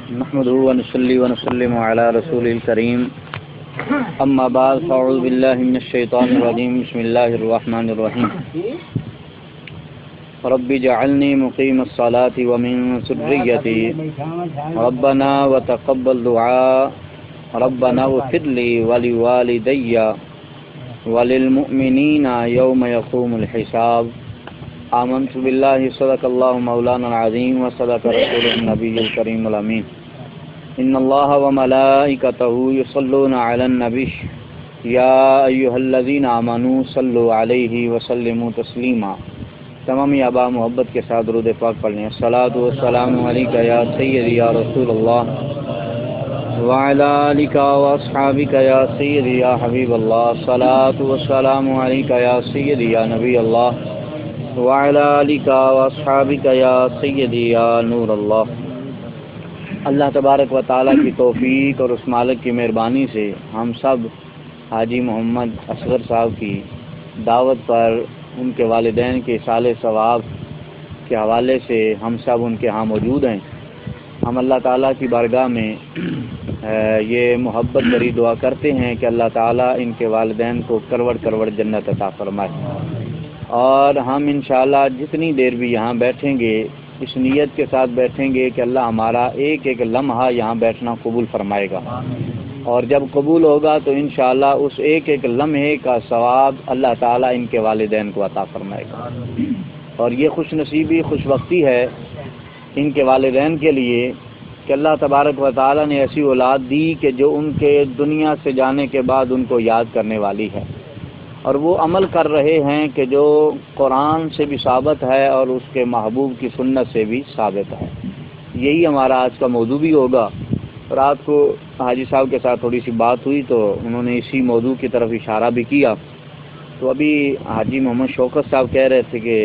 نحمده ونصلي ونسلم على رسول الكريم اما بعد فاعوذ بالله من الشيطان الرجيم بسم الله الرحمن الرحيم رب اجعلني مقيم الصلاة ومن ذريتي ربنا وتقبل دعاء ربنا اغفر لي ولوالدي وللمؤمنين يوم يقوم الحساب آمنت بالله صدق الله مولانا العظيم وصدق رسوله النبي الكريم الأمين إن الله وملائكته يصلون على النبي يا أيها الذين آمنوا صلوا عليه وسلموا تسليما تمامی آبا محبت کے ساتھ درود پاک پڑھ لیں الصلاۃ والسلام علیک یا سیدی یا رسول اللہ وعلی آلک واصحابک یا سیدی یا حبیب اللہ الصلاۃ والسلام علیک یا سیدی یا نبی اللہ وعلی آلک واصحابک یا سیدی یا نور اللہ۔ اللہ تبارک و تعالیٰ کی توفیق اور اس مالک کی مہربانی سے ہم سب حاجی محمد اصغر صاحب کی دعوت پر ان کے والدین کے ایصال ثواب کے حوالے سے ہم سب ان کے ہاں موجود ہیں۔ ہم اللہ تعالیٰ کی بارگاہ میں یہ محبت بھری دعا کرتے ہیں کہ اللہ تعالیٰ ان کے والدین کو کروڑ کروڑ جنت عطا فرمائے، اور ہم انشاءاللہ جتنی دیر بھی یہاں بیٹھیں گے اس نیت کے ساتھ بیٹھیں گے کہ اللہ ہمارا ایک ایک لمحہ یہاں بیٹھنا قبول فرمائے گا، اور جب قبول ہوگا تو انشاءاللہ اس ایک ایک لمحے کا ثواب اللہ تعالیٰ ان کے والدین کو عطا فرمائے گا۔ اور یہ خوش نصیبی خوش وقتی ہے ان کے والدین کے لیے کہ اللہ تبارک و تعالیٰ نے ایسی اولاد دی کہ جو ان کے دنیا سے جانے کے بعد ان کو یاد کرنے والی ہے، اور وہ عمل کر رہے ہیں کہ جو قرآن سے بھی ثابت ہے اور اس کے محبوب کی سنت سے بھی ثابت ہے۔ یہی ہمارا آج کا موضوع بھی ہوگا۔ رات کو حاجی صاحب کے ساتھ تھوڑی سی بات ہوئی تو انہوں نے اسی موضوع کی طرف اشارہ بھی کیا، تو ابھی حاجی محمد شوکت صاحب کہہ رہے تھے کہ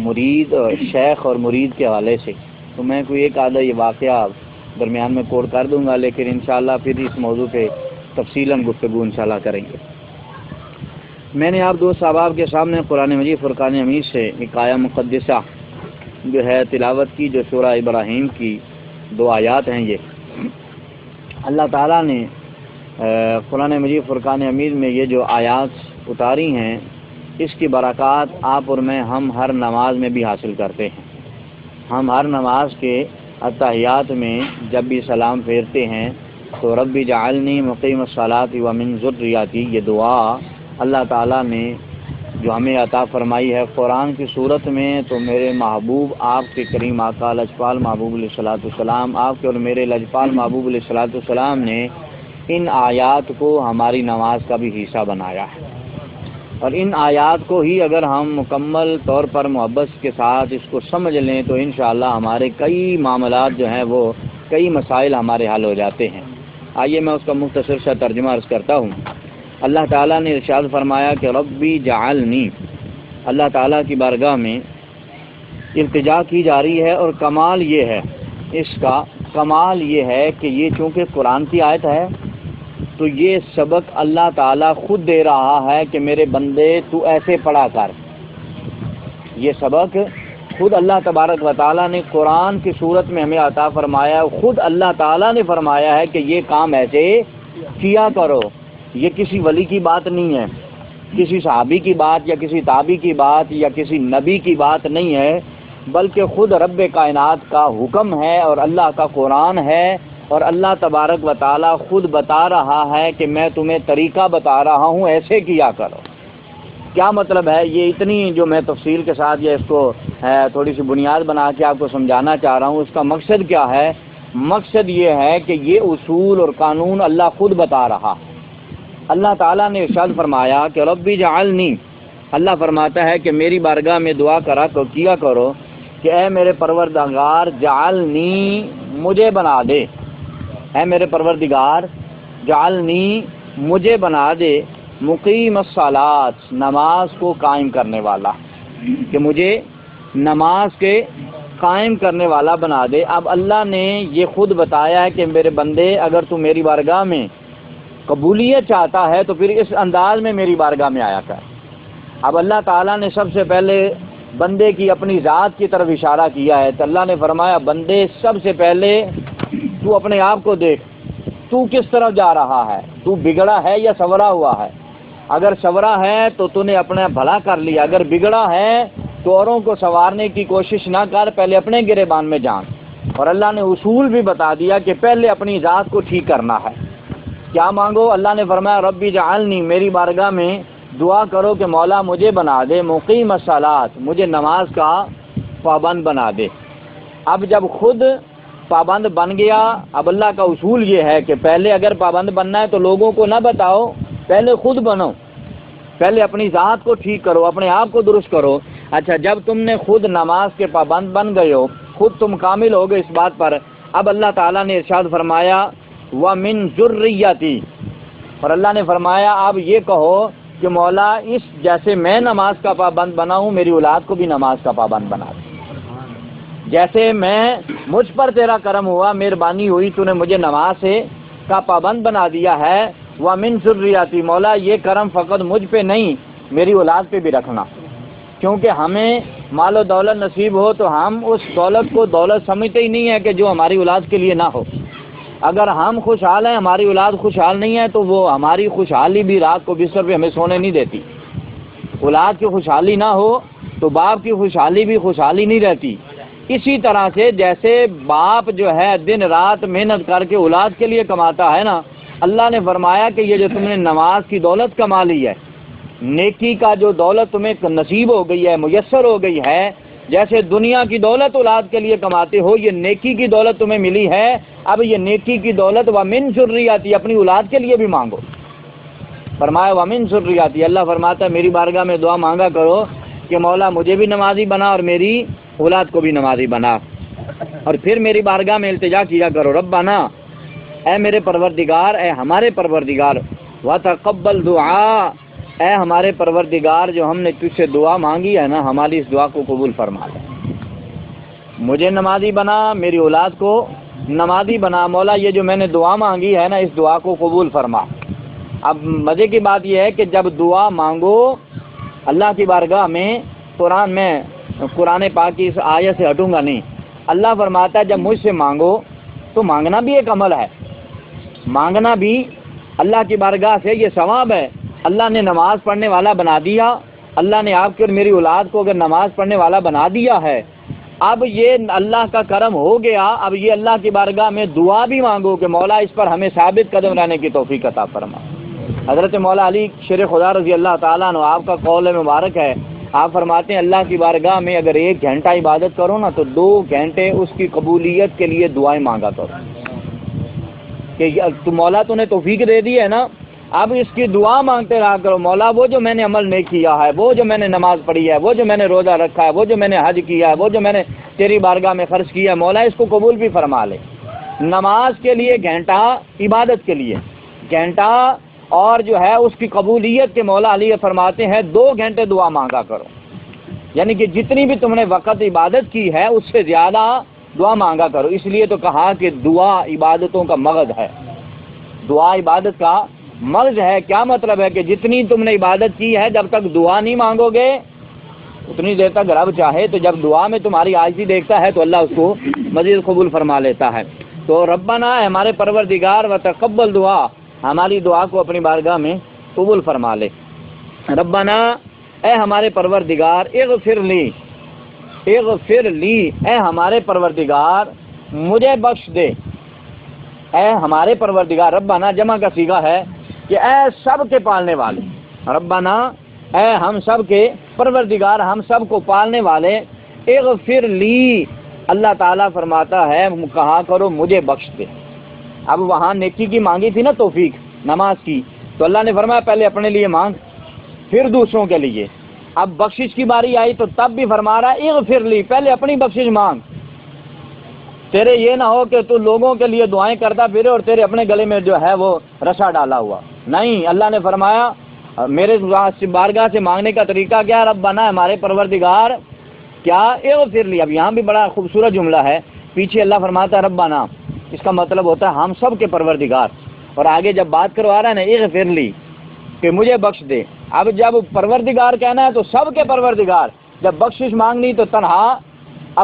مرید شیخ اور مرید کے حوالے سے، تو میں کوئی ایک آدھا یہ واقعہ درمیان میں کوٹ کر دوں گا، لیکن انشاءاللہ پھر اس موضوع پہ تفصیلاً گفتگو انشاءاللہ کریں گے۔ میں نے آپ دوست احباب کے سامنے قرآن مجید فرقان حمید سے ایک آیہ مقدسہ جو ہے تلاوت کی، جو سورہ ابراہیم کی 2 آیات ہیں۔ یہ اللہ تعالیٰ نے قرآن مجید فرقان حمید میں یہ جو آیات اتاری ہیں، اس کی برکات آپ اور میں ہم ہر نماز میں بھی حاصل کرتے ہیں۔ ہم ہر نماز کے اتحیات میں جب بھی سلام پھیرتے ہیں تو رب اجعلنی مقیم الصلاۃ ومن ذریتی، یہ دعا اللہ تعالیٰ نے جو ہمیں عطا فرمائی ہے قرآن کی صورت میں، تو میرے محبوب آپ کے کریم آقا لجپال محبوب علیہ الصلوۃ والسلام، آپ کے اور میرے لجپال محبوب علیہ الصلوۃ والسلام نے ان آیات کو ہماری نماز کا بھی حصہ بنایا ہے، اور ان آیات کو ہی اگر ہم مکمل طور پر محبت کے ساتھ اس کو سمجھ لیں تو انشاءاللہ ہمارے کئی معاملات جو ہیں وہ کئی مسائل ہمارے حل ہو جاتے ہیں۔ آئیے میں اس کا مختصر سا ترجمہ عرض کرتا ہوں۔ اللہ تعالیٰ نے ارشاد فرمایا کہ ربی جعلنی، اللہ تعالیٰ کی بارگاہ میں التجا کی جا رہی ہے، اور کمال یہ ہے، اس کا کمال یہ ہے کہ یہ چونکہ قرآن کی آیت ہے تو یہ سبق اللہ تعالیٰ خود دے رہا ہے کہ میرے بندے تو ایسے پڑھا کر۔ یہ سبق خود اللہ تبارک و تعالیٰ نے قرآن کی صورت میں ہمیں عطا فرمایا، خود اللہ تعالیٰ نے فرمایا ہے کہ یہ کام ایسے کیا کرو۔ یہ کسی ولی کی بات نہیں ہے، کسی صحابی کی بات یا کسی تابعی کی بات یا کسی نبی کی بات نہیں ہے، بلکہ خود رب کائنات کا حکم ہے اور اللہ کا قرآن ہے، اور اللہ تبارک و تعالیٰ خود بتا رہا ہے کہ میں تمہیں طریقہ بتا رہا ہوں، ایسے کیا کرو۔ کیا مطلب ہے؟ یہ اتنی جو میں تفصیل کے ساتھ یا اس کو تھوڑی سی بنیاد بنا کے آپ کو سمجھانا چاہ رہا ہوں، اس کا مقصد کیا ہے؟ مقصد یہ ہے کہ یہ اصول اور قانون اللہ خود بتا رہا ہے۔ اللہ تعالیٰ نے ارشاد فرمایا کہ ربی جعلنی، اللہ فرماتا ہے کہ میری بارگاہ میں دعا کیا کرو کہ اے میرے پروردگار جعلنی، مجھے بنا دے، اے میرے پروردگار جعلنی، مجھے بنا دے مقیم الصلاۃ، نماز کو قائم کرنے والا، کہ مجھے نماز کے قائم کرنے والا بنا دے۔ اب اللہ نے یہ خود بتایا ہے کہ میرے بندے اگر تو میری بارگاہ میں قبولیت چاہتا ہے تو پھر اس انداز میں میری بارگاہ میں آیا کر۔ اب اللہ تعالیٰ نے سب سے پہلے بندے کی اپنی ذات کی طرف اشارہ کیا ہے، تو اللہ نے فرمایا بندے سب سے پہلے تو اپنے آپ کو دیکھ، تو کس طرف جا رہا ہے، تو بگڑا ہے یا سنورا ہوا ہے؟ اگر سنورا ہے تو تو نے اپنا بھلا کر لیا، اگر بگڑا ہے تو اوروں کو سنوارنے کی کوشش نہ کر، پہلے اپنے گریبان میں جان۔ اور اللہ نے اصول بھی بتا دیا کہ پہلے اپنی ذات کو ٹھیک کرنا ہے۔ کیا مانگو؟ اللہ نے فرمایا ربی جعلنی، میری بارگاہ میں دعا کرو کہ مولا مجھے بنا دے مقیم الصلاۃ، مجھے نماز کا پابند بنا دے۔ اب جب خود پابند بن گیا، اب اللہ کا اصول یہ ہے کہ پہلے اگر پابند بننا ہے تو لوگوں کو نہ بتاؤ، پہلے خود بنو، پہلے اپنی ذات کو ٹھیک کرو، اپنے آپ کو درست کرو۔ اچھا، جب تم نے خود نماز کے پابند بن گئے ہو، خود تم کامل ہو گئے اس بات پر، اب اللہ تعالیٰ نے ارشاد فرمایا وَمِن ذُرِّيَّتِي، اور اللہ نے فرمایا اب یہ کہو کہ مولا اس جیسے میں نماز کا پابند بنا ہوں، میری اولاد کو بھی نماز کا پابند بنا دے۔ جیسے میں مجھ پر تیرا کرم ہوا، مہربانی ہوئی، تو نے مجھے نماز کا پابند بنا دیا ہے، وَمِن ذُرِّيَّتِي، مولا یہ کرم فقط مجھ پہ نہیں، میری اولاد پہ بھی رکھنا، کیونکہ ہمیں مال و دولت نصیب ہو تو ہم اس دولت کو دولت سمجھتے ہی نہیں ہے کہ جو ہماری اولاد کے لیے نہ ہو۔ اگر ہم خوشحال ہیں، ہماری اولاد خوشحال نہیں ہے، تو وہ ہماری خوشحالی بھی رات کو بستر پہ ہمیں سونے نہیں دیتی۔ اولاد کی خوشحالی نہ ہو تو باپ کی خوشحالی بھی خوشحالی نہیں رہتی۔ اسی طرح سے جیسے باپ جو ہے دن رات محنت کر کے اولاد کے لیے کماتا ہے نا، اللہ نے فرمایا کہ یہ جو تم نے نماز کی دولت کما لی ہے، نیکی کا جو دولت تمہیں نصیب ہو گئی ہے، میسر ہو گئی ہے، جیسے دنیا کی دولت اولاد کے لیے کماتے ہو، یہ نیکی کی دولت تمہیں ملی ہے، اب یہ نیکی کی دولت وَمِن ذُرِّيَّتِي، اپنی اولاد کے لیے بھی مانگو۔ فرمایا وَمِن ذُرِّيَّتِي، اللہ فرماتا ہے میری بارگاہ میں دعا مانگا کرو کہ مولا مجھے بھی نمازی بنا اور میری اولاد کو بھی نمازی بنا، اور پھر میری بارگاہ میں التجا کیا کرو ربنا، اے میرے پروردگار، اے ہمارے پروردگار، وَتَقَبَّلْ دُعَا، اے ہمارے پروردگار جو ہم نے تجھ سے دعا مانگی ہے نا، ہماری اس دعا کو قبول فرما لے، مجھے نمازی بنا، میری اولاد کو نمازی بنا، مولا یہ جو میں نے دعا مانگی ہے نا اس دعا کو قبول فرما۔ اب مزے کی بات یہ ہے کہ جب دعا مانگو اللہ کی بارگاہ میں، قرآن پاک کی اس آیت سے ہٹوں گا نہیں، اللہ فرماتا ہے جب مجھ سے مانگو تو مانگنا بھی ایک عمل ہے، مانگنا بھی اللہ کی بارگاہ سے یہ ثواب ہے۔ اللہ نے نماز پڑھنے والا بنا دیا، اللہ نے آپ کے اور میری اولاد کو اگر نماز پڑھنے والا بنا دیا ہے، اب یہ اللہ کا کرم ہو گیا، اب یہ اللہ کی بارگاہ میں دعا بھی مانگو کہ مولا اس پر ہمیں ثابت قدم رہنے کی توفیق عطا فرما۔ حضرت مولا علی شیر خدا رضی اللہ تعالیٰ عنہ، آپ کا قول مبارک ہے، آپ فرماتے ہیں اللہ کی بارگاہ میں اگر 1 گھنٹہ عبادت کرو نا تو 2 گھنٹے اس کی قبولیت کے لیے دعائیں مانگا کرو کہ تو مولا تو نے توفیق دے دی ہے نا، اب اس کی دعا مانگتے رہا کرو، مولا وہ جو میں نے عمل نہیں کیا ہے، وہ جو میں نے نماز پڑھی ہے، وہ جو میں نے روزہ رکھا ہے، وہ جو میں نے حج کیا ہے، وہ جو میں نے تیری بارگاہ میں خرچ کیا ہے، مولا اس کو قبول بھی فرما لے۔ نماز کے لیے گھنٹہ، عبادت کے لیے گھنٹہ، اور جو ہے اس کی قبولیت کے مولا علی فرماتے ہیں 2 گھنٹے دعا مانگا کرو، یعنی کہ جتنی بھی تم نے وقت عبادت کی ہے اس سے زیادہ دعا مانگا کرو۔ اس لیے تو کہا کہ دعا عبادتوں کا مغز ہے، دعا عبادت کا مغز ہے۔ کیا مطلب ہے کہ جتنی تم نے عبادت کی ہے جب تک دعا نہیں مانگو گے اتنی دیر تک رب چاہے تو جب دعا میں تمہاری عاجزی دیکھتا ہے تو اللہ اس کو مزید قبول فرما لیتا ہے۔ تو ربنا، ہمارے پروردگار، وتقبل دعا، ہماری دعا کو اپنی بارگاہ میں قبول فرما لے۔ ربنا، اے ہمارے پروردگار، اغفر لی، اے ہمارے پروردگار مجھے بخش دے، اے ہمارے پروردگار، ربنا جمع کا صیغہ ہے کہ اے سب کے پالنے والے، ربنا اے ہم سب کے پروردگار، ہم سب کو پالنے والے، اغفر لی، اللہ تعالیٰ فرماتا ہے کہا کرو مجھے بخش دے۔ اب وہاں نیکی کی مانگی تھی نا توفیق نماز کی، تو اللہ نے فرمایا پہلے اپنے لیے مانگ پھر دوسروں کے لیے۔ اب بخشش کی باری آئی تو تب بھی فرما رہا ہے اغفر لی، پہلے اپنی بخشش مانگ، تیرے یہ نہ ہو کہ تو لوگوں کے لیے دعائیں کرتا پھرے اور تیرے اپنے گلے میں جو ہے وہ رسا ڈالا ہوا، نہیں، اللہ نے فرمایا میرے بارگاہ سے مانگنے کا طریقہ کیا، ربنا ہمارے پروردگار، کیا اغفر لی۔ اب یہاں بھی بڑا خوبصورت جملہ ہے، پیچھے اللہ فرماتا ہے ربنا، اس کا مطلب ہوتا ہے ہم سب کے پروردگار، اور آگے جب بات کروا رہا ہے نا اغفر لی کہ مجھے بخش دے، اب جب پروردگار کہنا ہے تو سب کے پروردگار، جب بخشش مانگنی تو تنہا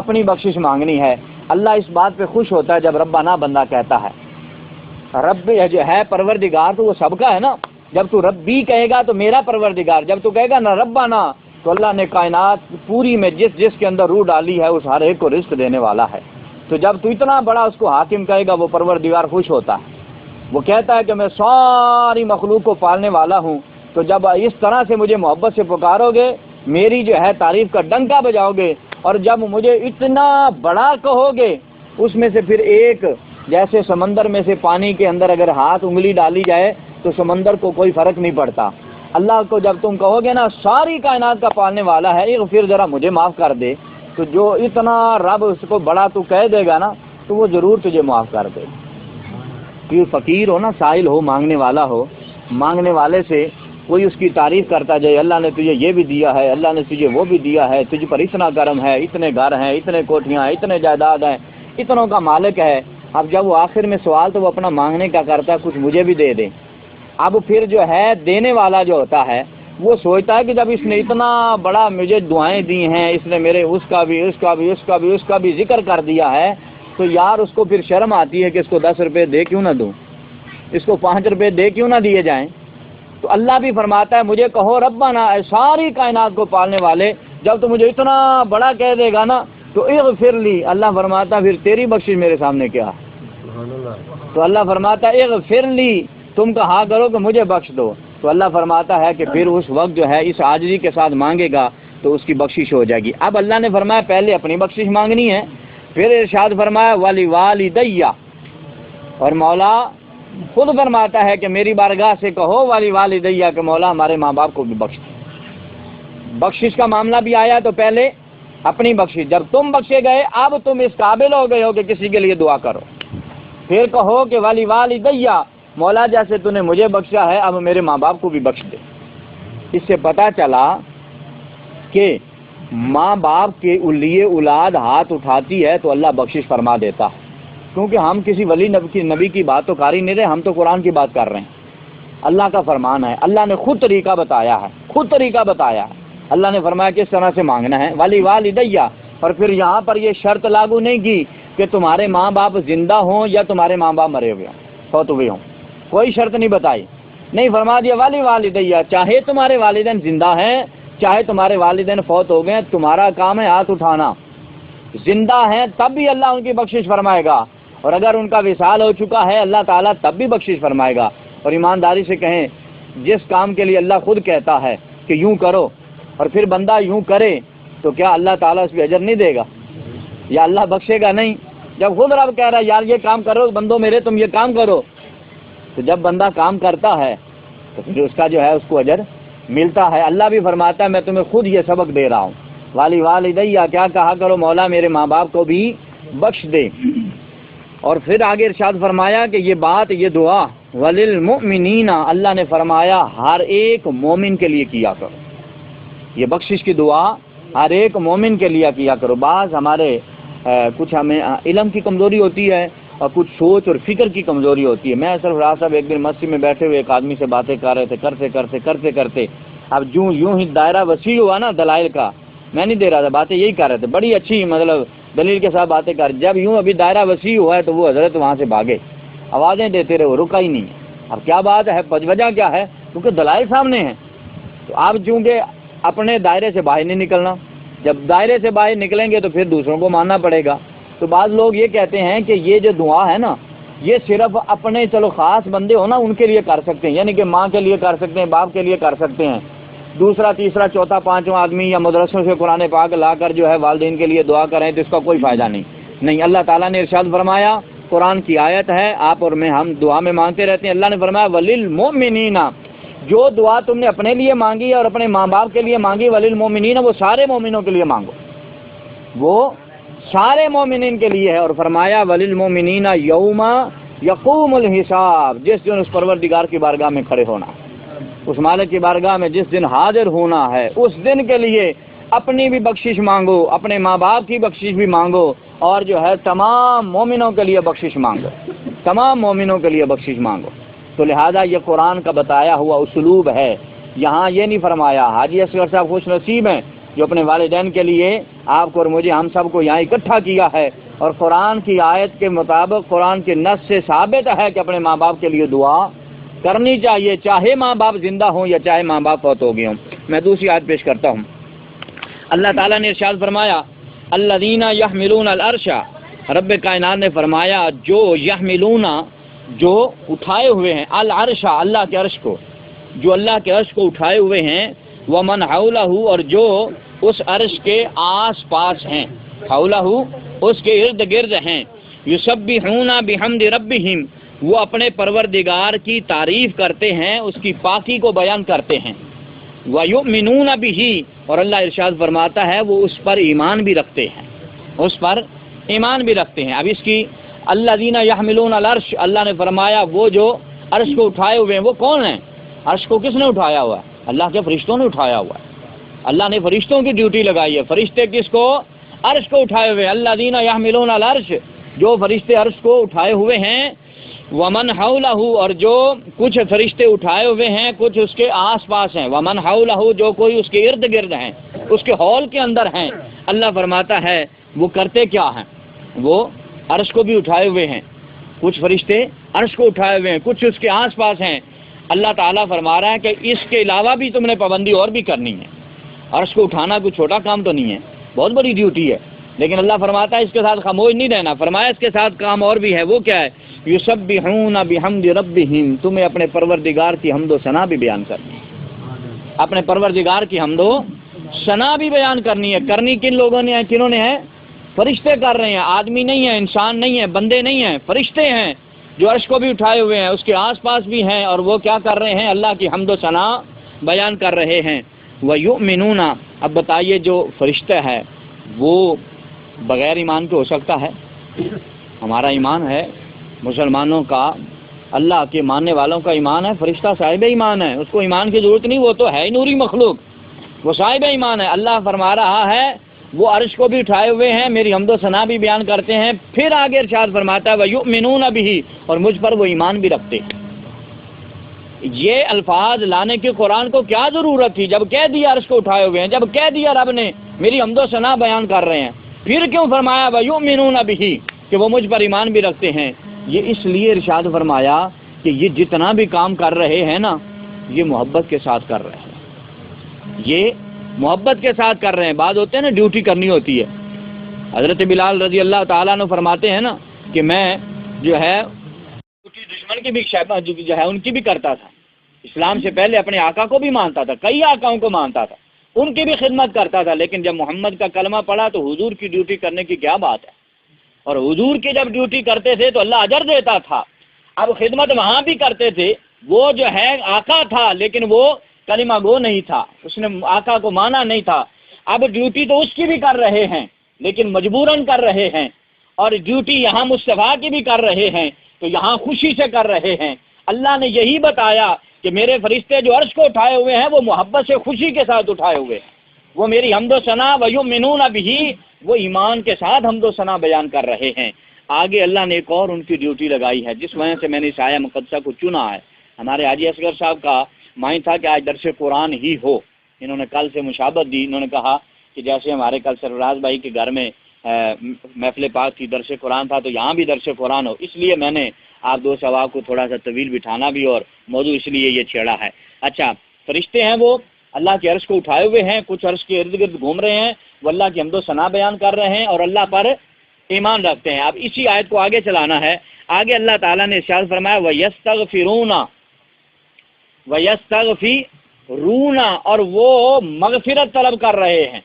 اپنی بخشش مانگنی ہے۔ اللہ اس بات پہ خوش ہوتا ہے جب ربنا بندہ کہتا ہے. رب جو ہے پروردگار تو وہ سب کا ہے نا. جب تو ربی کہے گا تو میرا پروردگار، جب تو کہے گا نا ربنا تو اللہ نے کائنات پوری میں جس کے اندر روح ڈالی ہے اس ہر ایک کو رزق دینے والا ہے. تو جب تو اتنا بڑا اس کو حاکم کہے گا وہ پروردگار خوش ہوتا ہے. وہ کہتا ہے کہ میں ساری مخلوق کو پالنے والا ہوں. تو جب اس طرح سے مجھے محبت سے پکارو گے، میری جو ہے تعریف کا ڈنکا بجاؤ گے، اور جب مجھے اتنا بڑا کہو گے، اس میں سے پھر ایک جیسے سمندر میں سے پانی کے اندر اگر ہاتھ انگلی ڈالی جائے تو سمندر کو کوئی فرق نہیں پڑتا. اللہ کو جب تم کہو گے نا ساری کائنات کا پالنے والا ہے، پھر ذرا مجھے معاف کر دے، تو جو اتنا رب اس کو بڑا تو کہہ دے گا نا تو وہ ضرور تجھے معاف کر دے. پھر فقیر ہو نا، سائل ہو، مانگنے والا ہو، مانگنے والے سے کوئی اس کی تعریف کرتا جائے، اللہ نے تجھے یہ بھی دیا ہے، اللہ نے تجھے وہ بھی دیا ہے، تجھ پر اتنا کرم ہے، اتنے گھر ہیں، اتنے کوٹھیاں ہیں، اتنے جائیداد ہیں، اتنوں کا مالک ہے. اب جب وہ آخر میں سوال تو وہ اپنا مانگنے کا کرتا ہے کچھ مجھے بھی دے دے. اب پھر جو ہے دینے والا جو ہوتا ہے وہ سوچتا ہے کہ جب اس نے اتنا بڑا مجھے دعائیں دی ہیں، اس نے میرے اس کا بھی ذکر کر دیا ہے، تو یار اس کو پھر شرم آتی ہے کہ اس کو 10 روپے دے کیوں نہ دوں، اس کو 5 روپے دے کیوں نہ دیے جائیں. تو اللہ بھی فرماتا ہے مجھے کہو ربنا، اے ساری کائنات کو پالنے والے، جب تو مجھے اتنا بڑا کہہ دے گا نا تو اغفر لی. اللہ فرماتا پھر تیری بخشش میرے سامنے کیا. تو اللہ فرماتا ہے اغفر لی، تم کہا کرو کہ مجھے بخش دو. تو اللہ فرماتا ہے کہ پھر اس وقت جو ہے اس عاجزی کے ساتھ مانگے گا تو اس کی بخشش ہو جائے گی. اب اللہ نے فرمایا پہلے اپنی بخشش مانگنی ہے، پھر ارشاد فرمایا ولی والدیہ، اور مولا خود فرماتا ہے کہ میری بارگاہ سے کہو ولی والدیہ کہ مولا ہمارے ماں باپ کو بھی بخش دے. بخشش کا معاملہ بھی آیا تو پہلے اپنی بخشش، جب تم بخشے گئے اب تم اس قابل ہو گئے ہو کہ کسی کے لیے دعا کرو، پھر کہو کہ ولی والدیہ، مولا جیسے تو نے مجھے بخشا ہے اب میرے ماں باپ کو بھی بخش دے. اس سے پتہ چلا کہ ماں باپ کے لیے اولاد ہاتھ اٹھاتی ہے تو اللہ بخشش فرما دیتا ہے. کیونکہ ہم کسی ولی نبی کی بات تو کر ہی نہیں رہے، ہم تو قرآن کی بات کر رہے ہیں. اللہ کا فرمان ہے، اللہ نے خود طریقہ بتایا ہے، اللہ نے فرمایا کس طرح سے مانگنا ہے ولی والدیہ. اور پھر یہاں پر یہ شرط لاگو نہیں کی کہ تمہارے ماں باپ زندہ ہوں یا تمہارے ماں باپ مرے ہوئے ہوں، فوت ہوئے ہوں، کوئی شرط نہیں بتائی. نہیں، فرما دیا ولی والدیہ، چاہے تمہارے والدین زندہ ہیں چاہے تمہارے والدین فوت ہو گئے، تمہارا کام ہے ہاتھ اٹھانا. زندہ ہیں تب بھی اللہ ان کی بخشش فرمائے گا، اور اگر ان کا وصال ہو چکا ہے اللہ تعالیٰ تب بھی بخشش فرمائے گا. اور ایمانداری سے کہیں جس کام کے لیے اللہ خود کہتا ہے کہ یوں کرو اور پھر بندہ یوں کرے تو کیا اللہ تعالیٰ اس پہ اجر نہیں دے گا یا اللہ بخشے گا نہیں؟ جب خود رب کہہ رہا ہے یار یہ کام کرو بندوں میرے، تم یہ کام کرو، تو جب بندہ کام کرتا ہے تو پھر اس کا جو ہے اس کو اجر ملتا ہے. اللہ بھی فرماتا ہے میں تمہیں خود یہ سبق دے رہا ہوں، والی والدیہ، کیا کہا کرو مولا میرے ماں باپ کو بھی بخش دے. اور پھر آگے ارشاد فرمایا کہ یہ بات، یہ دعا وللمؤمنین، اللہ نے فرمایا ہر ایک مومن کے لیے کیا کرو. یہ بخشش کی دعا ہر ایک مومن کے لیے کیا کرو. بعض ہمارے کچھ ہمیں علم کی کمزوری ہوتی ہے اور کچھ سوچ اور فکر کی کمزوری ہوتی ہے. میں صرف راہ صاحب ایک دن مسجد میں بیٹھے ہوئے ایک آدمی سے باتیں کر رہے تھے، کرتے اب یوں ہی دائرہ وسیع ہوا نا دلائل کا، میں نہیں دے رہا تھا، باتیں یہی کر رہے تھے، بڑی اچھی مطلب دلیل کے ساتھ باتیں کر. جب یوں ابھی دائرہ وسیع ہوا ہے تو وہ حضرت وہاں سے بھاگے، آوازیں دیتے رہے، وہ رکا ہی نہیں. اب کیا بات ہے، وجہ کیا ہے؟ کیونکہ دلائل سامنے ہیں. تو آپ چونکہ اپنے دائرے سے باہر نہیں نکلنا، جب دائرے سے باہر نکلیں گے تو پھر دوسروں کو ماننا پڑے گا. تو بعض لوگ یہ کہتے ہیں کہ یہ جو دعا ہے نا یہ صرف اپنے چلو خاص بندے ہو نا ان کے لیے کر سکتے ہیں، یعنی کہ ماں کے لیے کر سکتے ہیں، باپ کے لیے کر سکتے ہیں. دوسرا تیسرا چوتھا پانچواں آدمی یا مدرسوں سے قرآن پاک لا کر جو ہے والدین کے لیے دعا کریں تو اس کا کوئی فائدہ نہیں. اللہ تعالیٰ نے ارشاد فرمایا، قرآن کی آیت ہے، آپ اور میں ہم دعا میں مانگتے رہتے ہیں. اللہ نے فرمایا وللمؤمنین، جو دعا تم نے اپنے لیے مانگی اور اپنے ماں باپ کے لیے مانگی، وللمؤمنین، وہ سارے مومنوں کے لیے مانگو، وہ سارے مومنین کے لیے ہے. اور فرمایا وللمؤمنین یوم یقوم الحساب، جس دن اس پروردگار کی بارگاہ میں کھڑے ہونا، اس مالک کی بارگاہ میں جس دن حاضر ہونا ہے، اس دن کے لیے اپنی بھی بخشش مانگو، اپنے ماں باپ کی بخشش بھی مانگو، اور جو ہے تمام مومنوں کے لیے بخشش مانگو، تمام مومنوں کے لیے بخشش مانگو. تو لہذا یہ قرآن کا بتایا ہوا اسلوب ہے. یہاں یہ نہیں فرمایا حاجی اصغر صاحب خوش نصیب ہیں جو اپنے والدین کے لیے آپ کو اور مجھے ہم سب کو یہاں اکٹھا کیا ہے اور قرآن کی آیت کے مطابق قرآن کے نص سے ثابت ہے کہ اپنے ماں باپ کے لیے دعا کرنی چاہیے، چاہے ماں باپ زندہ ہوں یا چاہے ماں باپ فوت ہو گئے ہوں۔ میں دوسری آیت پیش کرتا ہوں۔ اللہ تعالیٰ نے ارشاد فرمایا الذین یحملون العرش، رب کائنات نے فرمایا جو یحملون، جو اٹھائے ہوئے ہیں، العرش، اللہ کے عرش کو، جو اللہ کے عرش کو اٹھائے ہوئے ہیں، ومن حولہ، اور جو اس عرش کے آس پاس ہیں، حولہ اس کے ارد گرد ہیں، یسبحون بحمد ربہم، وہ اپنے پروردگار کی تعریف کرتے ہیں، اس کی پاکی کو بیان کرتے ہیں، وَيُؤْمِنُونَ بِهِ، اور اللہ ارشاد فرماتا ہے وہ اس پر ایمان بھی رکھتے ہیں، اس پر ایمان بھی رکھتے ہیں۔ اب اس کی الذین یحملون العرش، اللہ نے فرمایا وہ جو عرش کو اٹھائے ہوئے ہیں وہ کون ہیں؟ عرش کو کس نے اٹھایا ہوا ہے؟ اللہ کے فرشتوں نے اٹھایا ہوا ہے۔ اللہ نے فرشتوں کی ڈیوٹی لگائی ہے۔ فرشتے کس کو؟ عرش کو اٹھائے ہوئے، الذین یحملون العرش، جو فرشتے عرش کو اٹھائے ہوئے ہیں، ومن حولہ، اور جو کچھ فرشتے اٹھائے ہوئے ہیں کچھ اس کے آس پاس ہیں، ومن حولہ، جو کوئی اس کے ارد گرد ہیں، اس کے ہال کے اندر ہیں۔ اللہ فرماتا ہے وہ کرتے کیا ہیں؟ وہ عرش کو بھی اٹھائے ہوئے ہیں، کچھ فرشتے عرش کو اٹھائے ہوئے ہیں، کچھ اس کے آس پاس ہیں۔ اللہ تعالیٰ فرما رہا ہے کہ اس کے علاوہ بھی تم نے پابندی اور بھی کرنی ہے۔ عرش کو اٹھانا کوئی چھوٹا کام تو نہیں ہے، بہت بڑی ڈیوٹی ہے، لیکن اللہ فرماتا ہے اس کے ساتھ خاموش نہیں رہنا، فرمایا اس کے ساتھ کام اور بھی ہے۔ وہ کیا ہے؟ یسبحون بحمد ربہم، تمہیں اپنے پروردگار کی حمد و ثنا بھی بیان کرنی ہے، اپنے پروردگار کی حمد و ثنا بھی بیان کرنی ہے۔ کرنی کن لوگوں نے ہے؟ کنہوں نے ہے؟ فرشتے کر رہے ہیں، آدمی نہیں ہے، انسان نہیں ہے، بندے نہیں ہیں، فرشتے ہیں جو عرش کو بھی اٹھائے ہوئے ہیں، اس کے آس پاس بھی ہیں، اور وہ کیا کر رہے ہیں؟ اللہ کی حمد و ثنا بیان کر رہے ہیں۔ وَيُؤْمِنُونَ، اب بتائیے جو فرشتہ ہے وہ بغیر ایمان کے ہو سکتا ہے؟ ہمارا ایمان ہے، مسلمانوں کا، اللہ کے ماننے والوں کا ایمان ہے، فرشتہ صاحب ایمان ہے، اس کو ایمان کی ضرورت نہیں، وہ تو ہے ہی نوری مخلوق، وہ صاحب ایمان ہے۔ اللہ فرما رہا ہے وہ عرش کو بھی اٹھائے ہوئے ہیں، میری حمد و ثنا بھی بیان کرتے ہیں، پھر آگے ارشاد فرماتا ہے وَيُؤْمِنُونَ بِهِ، اور مجھ پر وہ ایمان بھی رکھتے ہیں۔ یہ الفاظ لانے کی قرآن کو کیا ضرورت تھی؟ جب کہہ دیا عرش کو اٹھائے ہوئے ہیں، جب کہہ دیا رب نے میری حمد و ثنا بیان کر رہے ہیں، پھر کیوں فرمایا وَيُؤْمِنُونَ بِهِ کہ وہ مجھ پر ایمان بھی رکھتے ہیں؟ یہ اس لیے ارشاد فرمایا کہ یہ جتنا بھی کام کر رہے ہیں نا، یہ محبت کے ساتھ کر رہے ہیں، یہ محبت کے ساتھ کر رہے ہیں۔ بعض ہوتے ہیں نا ڈیوٹی کرنی ہوتی ہے، حضرت بلال رضی اللہ تعالیٰ عنہ فرماتے ہیں نا کہ میں جو ہے دشمن کی بھی جو ہے ان کی بھی کرتا تھا، اسلام سے پہلے اپنے آقا کو بھی مانتا تھا، کئی آقاؤں کو مانتا تھا، ان کی بھی خدمت کرتا تھا، لیکن جب محمد کا کلمہ پڑھا تو حضور کی ڈیوٹی کرنے کی کیا بات ہے، اور حضور کی جب ڈیوٹی کرتے تھے تو اللہ اجر دیتا تھا۔ اب خدمت وہاں بھی کرتے تھے، وہ جو ہے آقا تھا لیکن وہ کلمہ گو نہیں تھا، اس نے آقا کو مانا نہیں تھا۔ اب ڈیوٹی تو اس کی بھی کر رہے ہیں لیکن مجبوراً کر رہے ہیں، اور ڈیوٹی یہاں مصطفیٰ کی بھی کر رہے ہیں تو یہاں خوشی سے کر رہے ہیں۔ اللہ نے یہی بتایا کہ میرے فرشتے جو عرش کو اٹھائے ہوئے ہیں وہ محبت سے خوشی کے ساتھ اٹھائے ہوئے ہیں، وہ میری حمد و ثنا وَيُؤْمِنُونَ بِهِ، وہ ایمان کے ساتھ حمد و ثنا بیان کر رہے ہیں۔ آگے اللہ نے ایک اور ان کی ڈیوٹی لگائی ہے، جس وجہ سے میں نے اس آیہ مقدسہ کو چنا ہے۔ ہمارے حاجی اصغر صاحب کا مائن تھا کہ آج درس قرآن ہی ہو، انہوں نے کل سے مشابت دی، انہوں نے کہا کہ جیسے ہمارے کل سرفراز بھائی کے گھر میں محفل پاک کی درس قرآن تھا تو یہاں بھی درس قرآن ہو، اس لیے میں نے آپ دو ثواب کو تھوڑا سا طویل بٹھانا بھی اور موضوع اس لیے یہ چھیڑا ہے۔ اچھا، فرشتے ہیں وہ اللہ کے عرش کو اٹھائے ہوئے ہیں، کچھ عرش کے ارد گرد گھوم رہے ہیں، وہ اللہ کی حمد و ثنا بیان کر رہے ہیں اور اللہ پر ایمان رکھتے ہیں۔ اب اسی آیت کو آگے چلانا ہے۔ آگے اللہ تعالیٰ نے ارشاد فرمایا وَيَسْتَغْفِرُونَ، اور وہ مغفرت طلب کر رہے ہیں۔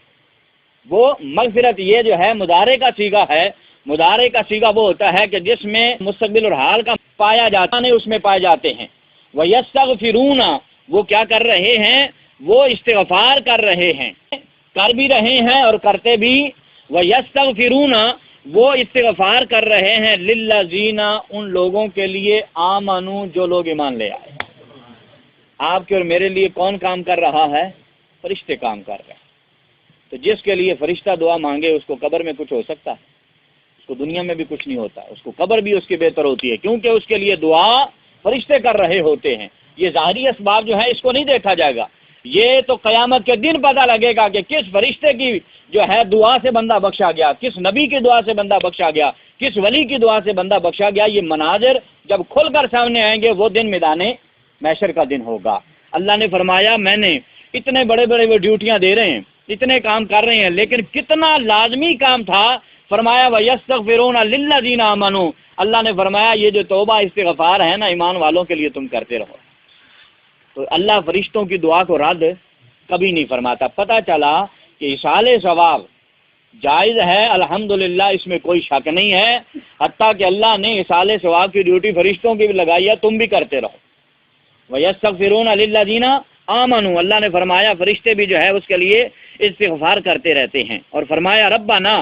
وہ مغفرت، یہ جو ہے مضارع کا صیغہ ہے، مضارع کا صیغہ وہ ہوتا ہے کہ جس میں مستقبل اور حال کا پایا جاتا ہے، اس میں پائے جاتے ہیں۔ وَيَسْتَغْفِرُونَ، وہ کیا کر رہے ہیں؟ وہ استغفار کر رہے ہیں، کر بھی رہے ہیں اور کرتے بھی۔ وَيَسْتَغْفِرُونَ، وہ استغفار کر رہے ہیں لِلَّذِينَ، ان لوگوں کے لیے آمنوا، جو لوگ ایمان لے آئے۔ آپ کے اور میرے لیے کون کام کر رہا ہے؟ فرشتے کام کر رہے ہیں۔ تو جس کے لیے فرشتہ دعا مانگے اس کو قبر میں کچھ ہو سکتا ہے؟ اس کو دنیا میں بھی کچھ نہیں ہوتا، اس کو قبر بھی اس کی بہتر ہوتی ہے، کیونکہ اس کے لیے دعا فرشتے کر رہے ہوتے ہیں۔ یہ ظاہری اسباب جو ہے اس کو نہیں دیکھا جائے گا، یہ تو قیامت کے دن پتہ لگے گا کہ کس فرشتے کی جو ہے دعا سے بندہ بخشا گیا، کس نبی کی دعا سے بندہ بخشا گیا، کس ولی کی دعا سے بندہ بخشا گیا۔ یہ مناظر جب کھل کر سامنے آئیں گے وہ دن میدان محشر کا دن ہوگا۔ اللہ نے فرمایا میں نے اتنے بڑے بڑے وہ ڈیوٹیاں دے رہے ہیں، اتنے کام کر رہے ہیں، لیکن کتنا لازمی کام تھا۔ فرمایا وَيَسْتَغْفِرُونَ لِلَّذِينَ آمَنُوا، اللہ نے فرمایا یہ جو توبہ استغفار ہے نا ایمان والوں کے لیے تم کرتے رہو۔ تو اللہ فرشتوں کی دعا کو رد کبھی نہیں فرماتا۔ پتہ چلا کہ اصال ثواب جائز ہے، الحمدللہ اس میں کوئی شک نہیں ہے، حتیٰ کہ اللہ نے اصال ثواب کی ڈیوٹی فرشتوں کی بھی لگائی ہے، تم بھی کرتے رہو۔ وَيَسْتَغْفِرُونَ لِلَّذِينَ آمَنُوا، اللہ نے فرمایا فرشتے بھی جو ہے اس کے لیے استغفار کرتے رہتے ہیں۔ اور فرمایا ربنا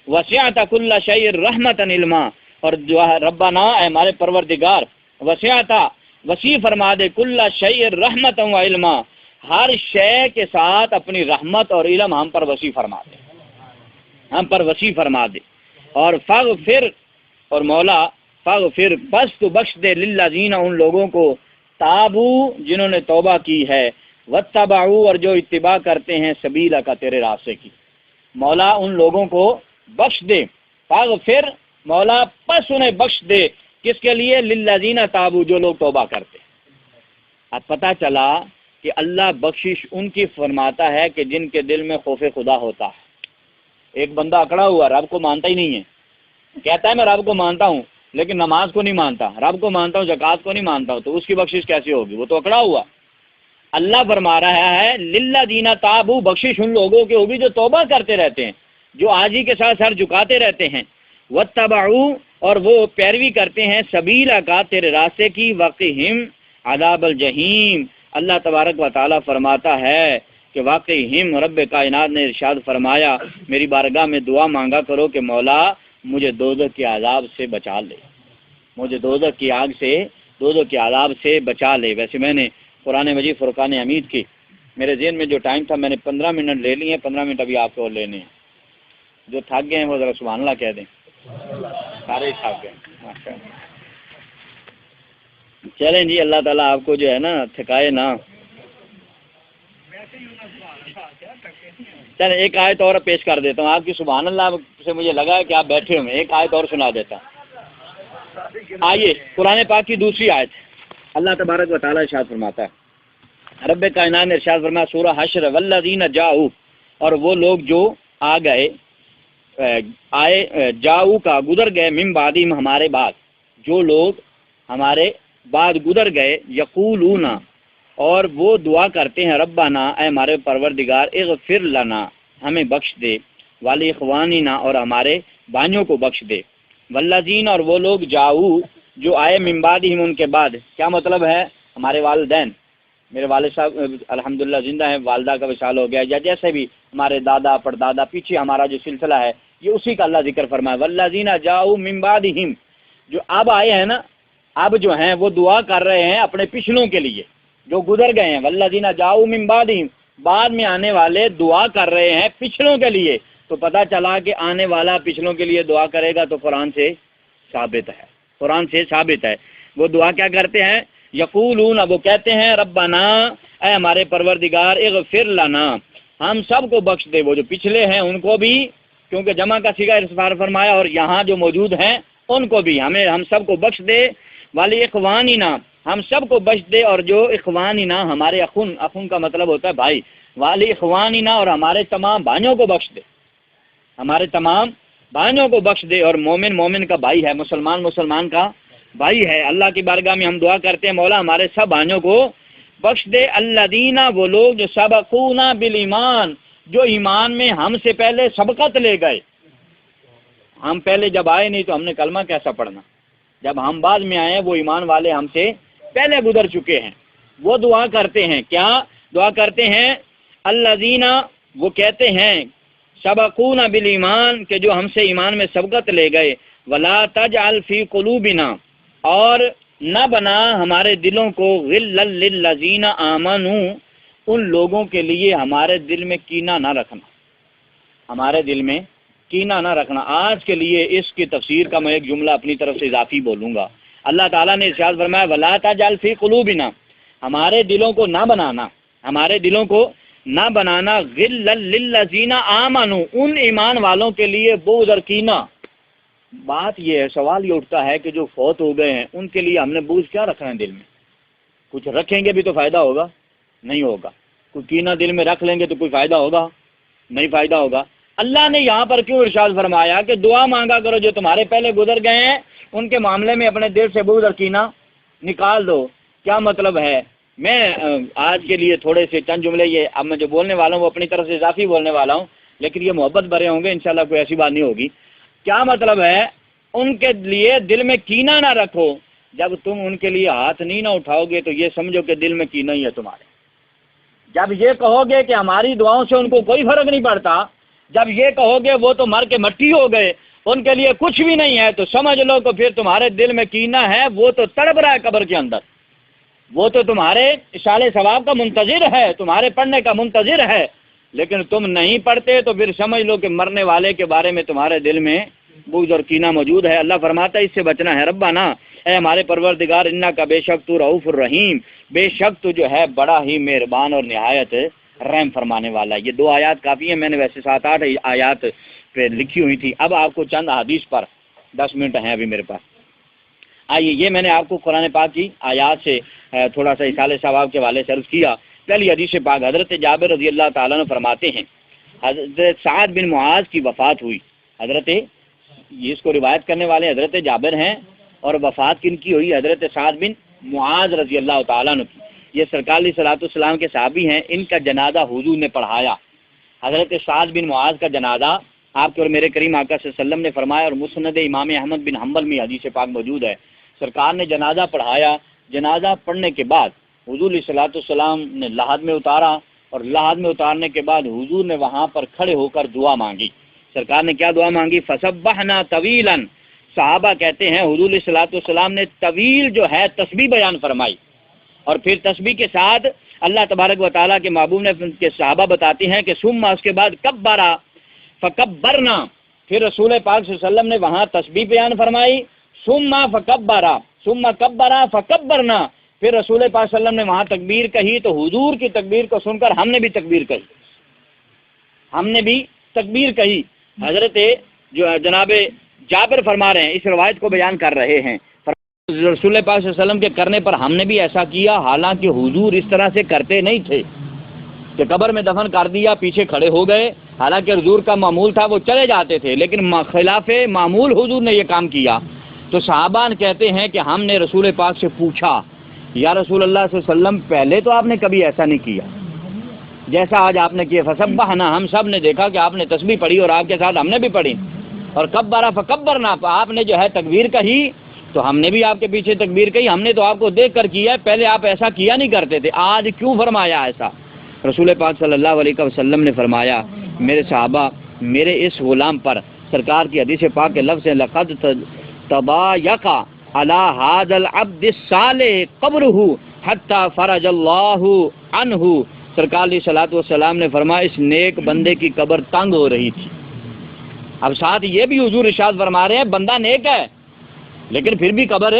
وسعت كل شيء رحمۃ علما، اور جو ہے ربنا اے ہمارے پروردگار، وسعت وسیع فرما دے کل شیء رحمۃ و علما، ہر شے کے ساتھ اپنی رحمت اور علم ہم پر وسیع فرما دے، ہم پر وسیع فرما دے۔ اور فاغفر، اور مولا فاغفر بس تو بخش دے للذین ان لوگوں کو، تابو جنہوں نے توبہ کی ہے، واتبعوا اور جو اتباع کرتے ہیں سبیلا کا تیرے راستے کی، مولا ان لوگوں کو بخش دے۔ فاغفر مولا پس انہیں بخش دے، کس کے لیے؟ للذین تابو، جو لوگ توبہ کرتے۔ اب پتہ چلا کہ اللہ بخشش ان کی فرماتا ہے کہ جن کے دل میں خوف خدا ہوتا ہے۔ ایک بندہ اکڑا ہوا رب کو مانتا ہی نہیں ہے، کہتا ہے میں رب کو مانتا ہوں لیکن نماز کو نہیں مانتا، رب کو مانتا ہوں زکوٰۃ کو نہیں مانتا ہوں، تو اس کی بخشش کیسے ہوگی؟ وہ تو اکڑا ہوا۔ اللہ فرما رہا ہے للذین تابو، بخشش ان لوگوں کی ہوگی جو توبہ کرتے رہتے ہیں، جو آجی کے ساتھ سر جھکاتے رہتے ہیں، واتبعوا اور وہ پیروی کرتے ہیں سبیلا کا تیرے راستے کی، وقہم عذاب الجحیم، اللہ تبارک و تعالیٰ فرماتا ہے کہ واقعہم، رب کائنات نے ارشاد فرمایا میری بارگاہ میں دعا مانگا کرو کہ مولا مجھے دوزخ کے عذاب سے بچا لے، مجھے دوزخ کی آگ سے، دوزخ کے عذاب سے بچا لے۔ ویسے میں نے قرآن مجید فرقان حمید کی میرے ذہن میں جو ٹائم تھا میں نے 15 منٹ لے لیے ہیں، 15 منٹ ابھی آپ کو اور لینے ہیں۔ جو تھک گئے ہیں وہ ذرا سبحان اللہ کہہ دیں، سارے ہی تھک گئے۔ چلیں جی، اللہ تعالیٰ آپ کو جو ہے نا تھکائے نا۔ چلیں ایک آیت اور پیش کر دیتا ہوں، آپ کی سبحان اللہ سے مجھے لگا ہے کہ آپ بیٹھے ہوئے، ایک آیت اور سنا دیتا ہوں۔ آئیے قرآن پاک کی دوسری آیت، اللہ تبارک و تعالیٰ ارشاد فرماتا ہے، رب کائنات نے ارشاد فرمایا سورہ حشر، والذین جاؤ اور وہ لوگ جو آئے جاؤ کا گزر گئے، من بعدہم ہمارے بعد، جو لوگ ہمارے بعد گزر گئے، یقولون اور وہ دعا کرتے ہیں ربنا اے ہمارے پروردگار، اغفر لنا ہمیں بخش دے، ولاخواننا اور ہمارے بھائیوں کو بخش دے، والذین اور وہ لوگ جاؤ جو آئے من بعدہم ان کے بعد، کیا مطلب ہے؟ ہمارے والدین، میرے والد صاحب الحمدللہ زندہ ہیں، والدہ کا وصال ہو گیا، یا جیسے بھی ہمارے دادا پردادا، پیچھے ہمارا جو سلسلہ ہے یہ اسی کا اللہ ذکر فرمایا، والذین جاؤ من بعدہم، جو اب آئے ہیں نا، اب جو ہیں وہ دعا کر رہے ہیں اپنے پچھلوں کے لیے جو گزر گئے ہیں، والذین جاؤ من بعدہم، بعد میں آنے والے دعا کر رہے ہیں پچھلوں کے لیے۔ تو پتہ چلا کہ آنے والا پچھلوں کے لیے دعا کرے گا تو قرآن سے ثابت ہے، قرآن سے ثابت ہے۔ وہ دعا کیا کرتے ہیں؟ یقولون، وہ کہتے ہیں ربنا اے ہمارے پروردگار، اغفر لنا ہم سب کو بخش دے، وہ جو پچھلے ہیں ان کو بھی، کیونکہ جمع کا صیغہ استفار فرمایا، اور یہاں جو موجود ہیں ان کو بھی، ہم سب کو بخش دے، والاخواننا ہم سب کو بخش دے، اور جو اخواننا ہمارے اخون کا مطلب ہوتا ہے بھائی، والاخواننا اور ہمارے تمام بھائیوں کو بخش دے، ہمارے تمام بھائیوں کو بخش دے، اور مومن مومن کا بھائی ہے، مسلمان مسلمان کا بھائی ہے۔ اللہ کی بارگاہ میں ہم دعا کرتے ہیں مولا ہمارے سب بھائیوں کو بخش دے، الذین وہ لوگ جو سبقونا بالایمان، جو ایمان میں ہم سے پہلے سبقت لے گئے۔ ہم پہلے جب آئے نہیں تو ہم نے کلمہ کیسا پڑھنا، جب ہم بعد میں آئے وہ ایمان والے ہم سے پہلے گزر چکے ہیں۔ وہ دعا کرتے ہیں، کیا دعا کرتے ہیں؟ الذین وہ کہتے ہیں سبقونا بالایمان کہ جو ہم سے ایمان میں سبقت لے گئے، ولا تجعل فی قلوبنا اور نہ بنا ہمارے دلوں کو غلا للذین آمنوا ان لوگوں کے لیے ہمارے دل میں کینہ نہ رکھنا، ہمارے دل میں کینہ نہ رکھنا۔ آج کے لیے اس کی تفسیر کا میں ایک جملہ اپنی طرف سے اضافی بولوں گا۔ اللہ تعالیٰ نے ارشاد فرمایا ولا تجعل فی قلوبنا، ہمارے دلوں کو نہ بنانا، ہمارے دلوں کو نہ بنانا غل للذین آمنوا، ان ایمان والوں کے لیے بغض اور کینہ۔ بات یہ ہے، سوال یہ اٹھتا ہے کہ جو فوت ہو گئے ہیں ان کے لیے ہم نے بغض کیا رکھنا ہے دل میں؟ کچھ رکھیں گے بھی تو فائدہ ہوگا؟ نہیں ہوگا۔ کوئی کینہ دل میں رکھ لیں گے تو کوئی فائدہ ہوگا؟ نہیں فائدہ ہوگا۔ اللہ نے یہاں پر کیوں ارشاد فرمایا کہ دعا مانگا کرو جو تمہارے پہلے گزر گئے ہیں، ان کے معاملے میں اپنے دل سے بغض اور کینہ نکال دو؟ کیا مطلب ہے؟ میں آج کے لیے تھوڑے سے چند جملے، یہ اب میں جو بولنے والا ہوں وہ اپنی طرف سے اضافی بولنے والا ہوں، لیکن یہ محبت بھرے ہوں گے، انشاءاللہ کوئی ایسی بات نہیں ہوگی۔ کیا مطلب ہے؟ ان کے لیے دل میں کینہ نہ رکھو۔ جب تم ان کے لیے ہاتھ نہیں نہ اٹھاؤ گے تو یہ سمجھو کہ دل میں کینہ ہی ہے تمہارے۔ جب یہ کہو گے کہ ہماری دعاؤں سے ان کو کوئی فرق نہیں پڑتا، جب یہ کہو گے وہ تو مر کے مٹی ہو گئے، ان کے لیے کچھ بھی نہیں ہے، تو سمجھ لو کہ پھر تمہارے دل میں کینہ ہے، وہ تو تڑپ رہا ہے قبر کے اندر، وہ تو تمہارے اشارے ثواب کا منتظر ہے، تمہارے پڑھنے کا منتظر ہے، لیکن تم نہیں پڑھتے تو پھر سمجھ لو کہ مرنے والے کے بارے میں تمہارے دل میں بغض اور کینہ موجود ہے۔ اللہ فرماتا ہے اس سے بچنا ہے۔ ربنا، اے ہمارے پروردگار، انہ کا بے شک تو رؤوف الرحیم، بے شک تو جو ہے بڑا ہی مہربان اور نہایت رحم فرمانے والا ہے۔ یہ 2 آیات کافی ہیں، میں نے ویسے 7-8 آیات پہ لکھی ہوئی تھی، اب آپ کو چند حدیث پر 10 منٹ ہیں ابھی میرے پاس۔ آئیے، یہ میں نے آپ کو قرآن پاک کی آیات سے تھوڑا سا اصالہ ثواب کے حوالے سے عرض کیا۔ پہلی حدیث پاک، حضرت جابر رضی اللہ تعالیٰ عنہ فرماتے ہیں حضرت سعد بن معاذ کی وفات ہوئی۔ حضرت، اس کو روایت کرنے والے حضرت جابر ہیں، اور وفات کن کی ہوئی؟ حضرت سعد بن معاذ رضی اللہ تعالیٰ عنہ کی۔ یہ سرکار علیہ الصلوۃ والسلام کے صحابی ہیں، ان کا جنازہ حضور نے پڑھایا۔ حضرت سعد بن معاذ کا جنازہ آپ کے اور میرے کریم آقا صلی اللہ علیہ وسلم نے فرمایا، اور مسند امام احمد بن حنبل میں حدیث پاک موجود ہے، سرکار نے جنازہ پڑھایا۔ جنازہ پڑھنے کے بعد حضور علیہ الصلوۃ والسلام نے لحد میں اتارا، اور لحد میں اتارنے کے بعد حضور نے وہاں پر کھڑے ہو کر دعا مانگی۔ سرکار نے کیا دعا مانگی؟ فسبحنا طویلا، صحابہ کہتے ہیں حضور علیہ الصلوۃ والسلام نے طویل جو ہے تسبیح بیان فرمائی، اور پھر تسبیح کے ساتھ اللہ تبارک و تعالیٰ کے محبوب نے کے صحابہ بتاتے ہیں کہ ثم، اس کے بعد کبرا فکبرنا، پھر رسول پاک صلی اللہ علیہ وسلم نے وہاں تسبیح بیان فرمائی، ثم فکبرا، ثم کبرا فکبرنا، پھر رسول پاک صلی اللہ علیہ وسلم نے وہاں تکبیر کہی، تو حضور کی تکبیر کو سن کر ہم نے بھی تکبیر کہی، ہم نے بھی تکبیر کہی۔ حضرت جو جناب جابر فرما رہے ہیں، اس روایت کو بیان کر رہے ہیں، رسول پاک صلی اللہ علیہ وسلم کے کرنے پر ہم نے بھی ایسا کیا، حالانکہ حضور اس طرح سے کرتے نہیں تھے کہ قبر میں دفن کر دیا پیچھے کھڑے ہو گئے، حالانکہ حضور کا معمول تھا وہ چلے جاتے تھے، لیکن خلاف معمول حضور نے یہ کام کیا۔ تو صحابہ کہتے ہیں کہ ہم نے رسول پاک سے پوچھا، یا رسول اللہ صلی اللہ علیہ وسلم پہلے تو آپ نے کبھی ایسا نہیں کیا جیسا آج آپ نے کیا، فسبحنا، ہم سب نے دیکھا کہ آپ نے تسبیح پڑھی اور آپ کے ساتھ ہم نے بھی پڑھی، اور کبرا فکبرنا، آپ نے جو ہے تکبیر کہی تو ہم نے بھی آپ کے پیچھے تکبیر کہی، ہم نے تو آپ کو دیکھ کر کیا ہے، پہلے آپ ایسا کیا نہیں کرتے تھے، آج کیوں فرمایا ایسا؟ رسول پاک صلی اللہ علیہ وسلم نے فرمایا، میرے صحابہ، میرے اس غلام پر، سرکار کی حدیث پاک کے لفظ ہیں، لقد تضايق على هذا العبد الصالح قبره حتى فرج اللہ عنہ، سرکار علیہ الصلوۃ والسلام نے فرمایا اس نیک بندے کی قبر تنگ ہو رہی تھی۔ اب ساتھ یہ بھی حضور ارشاد فرما رہے ہیں بندہ نیک ہے لیکن پھر بھی قبر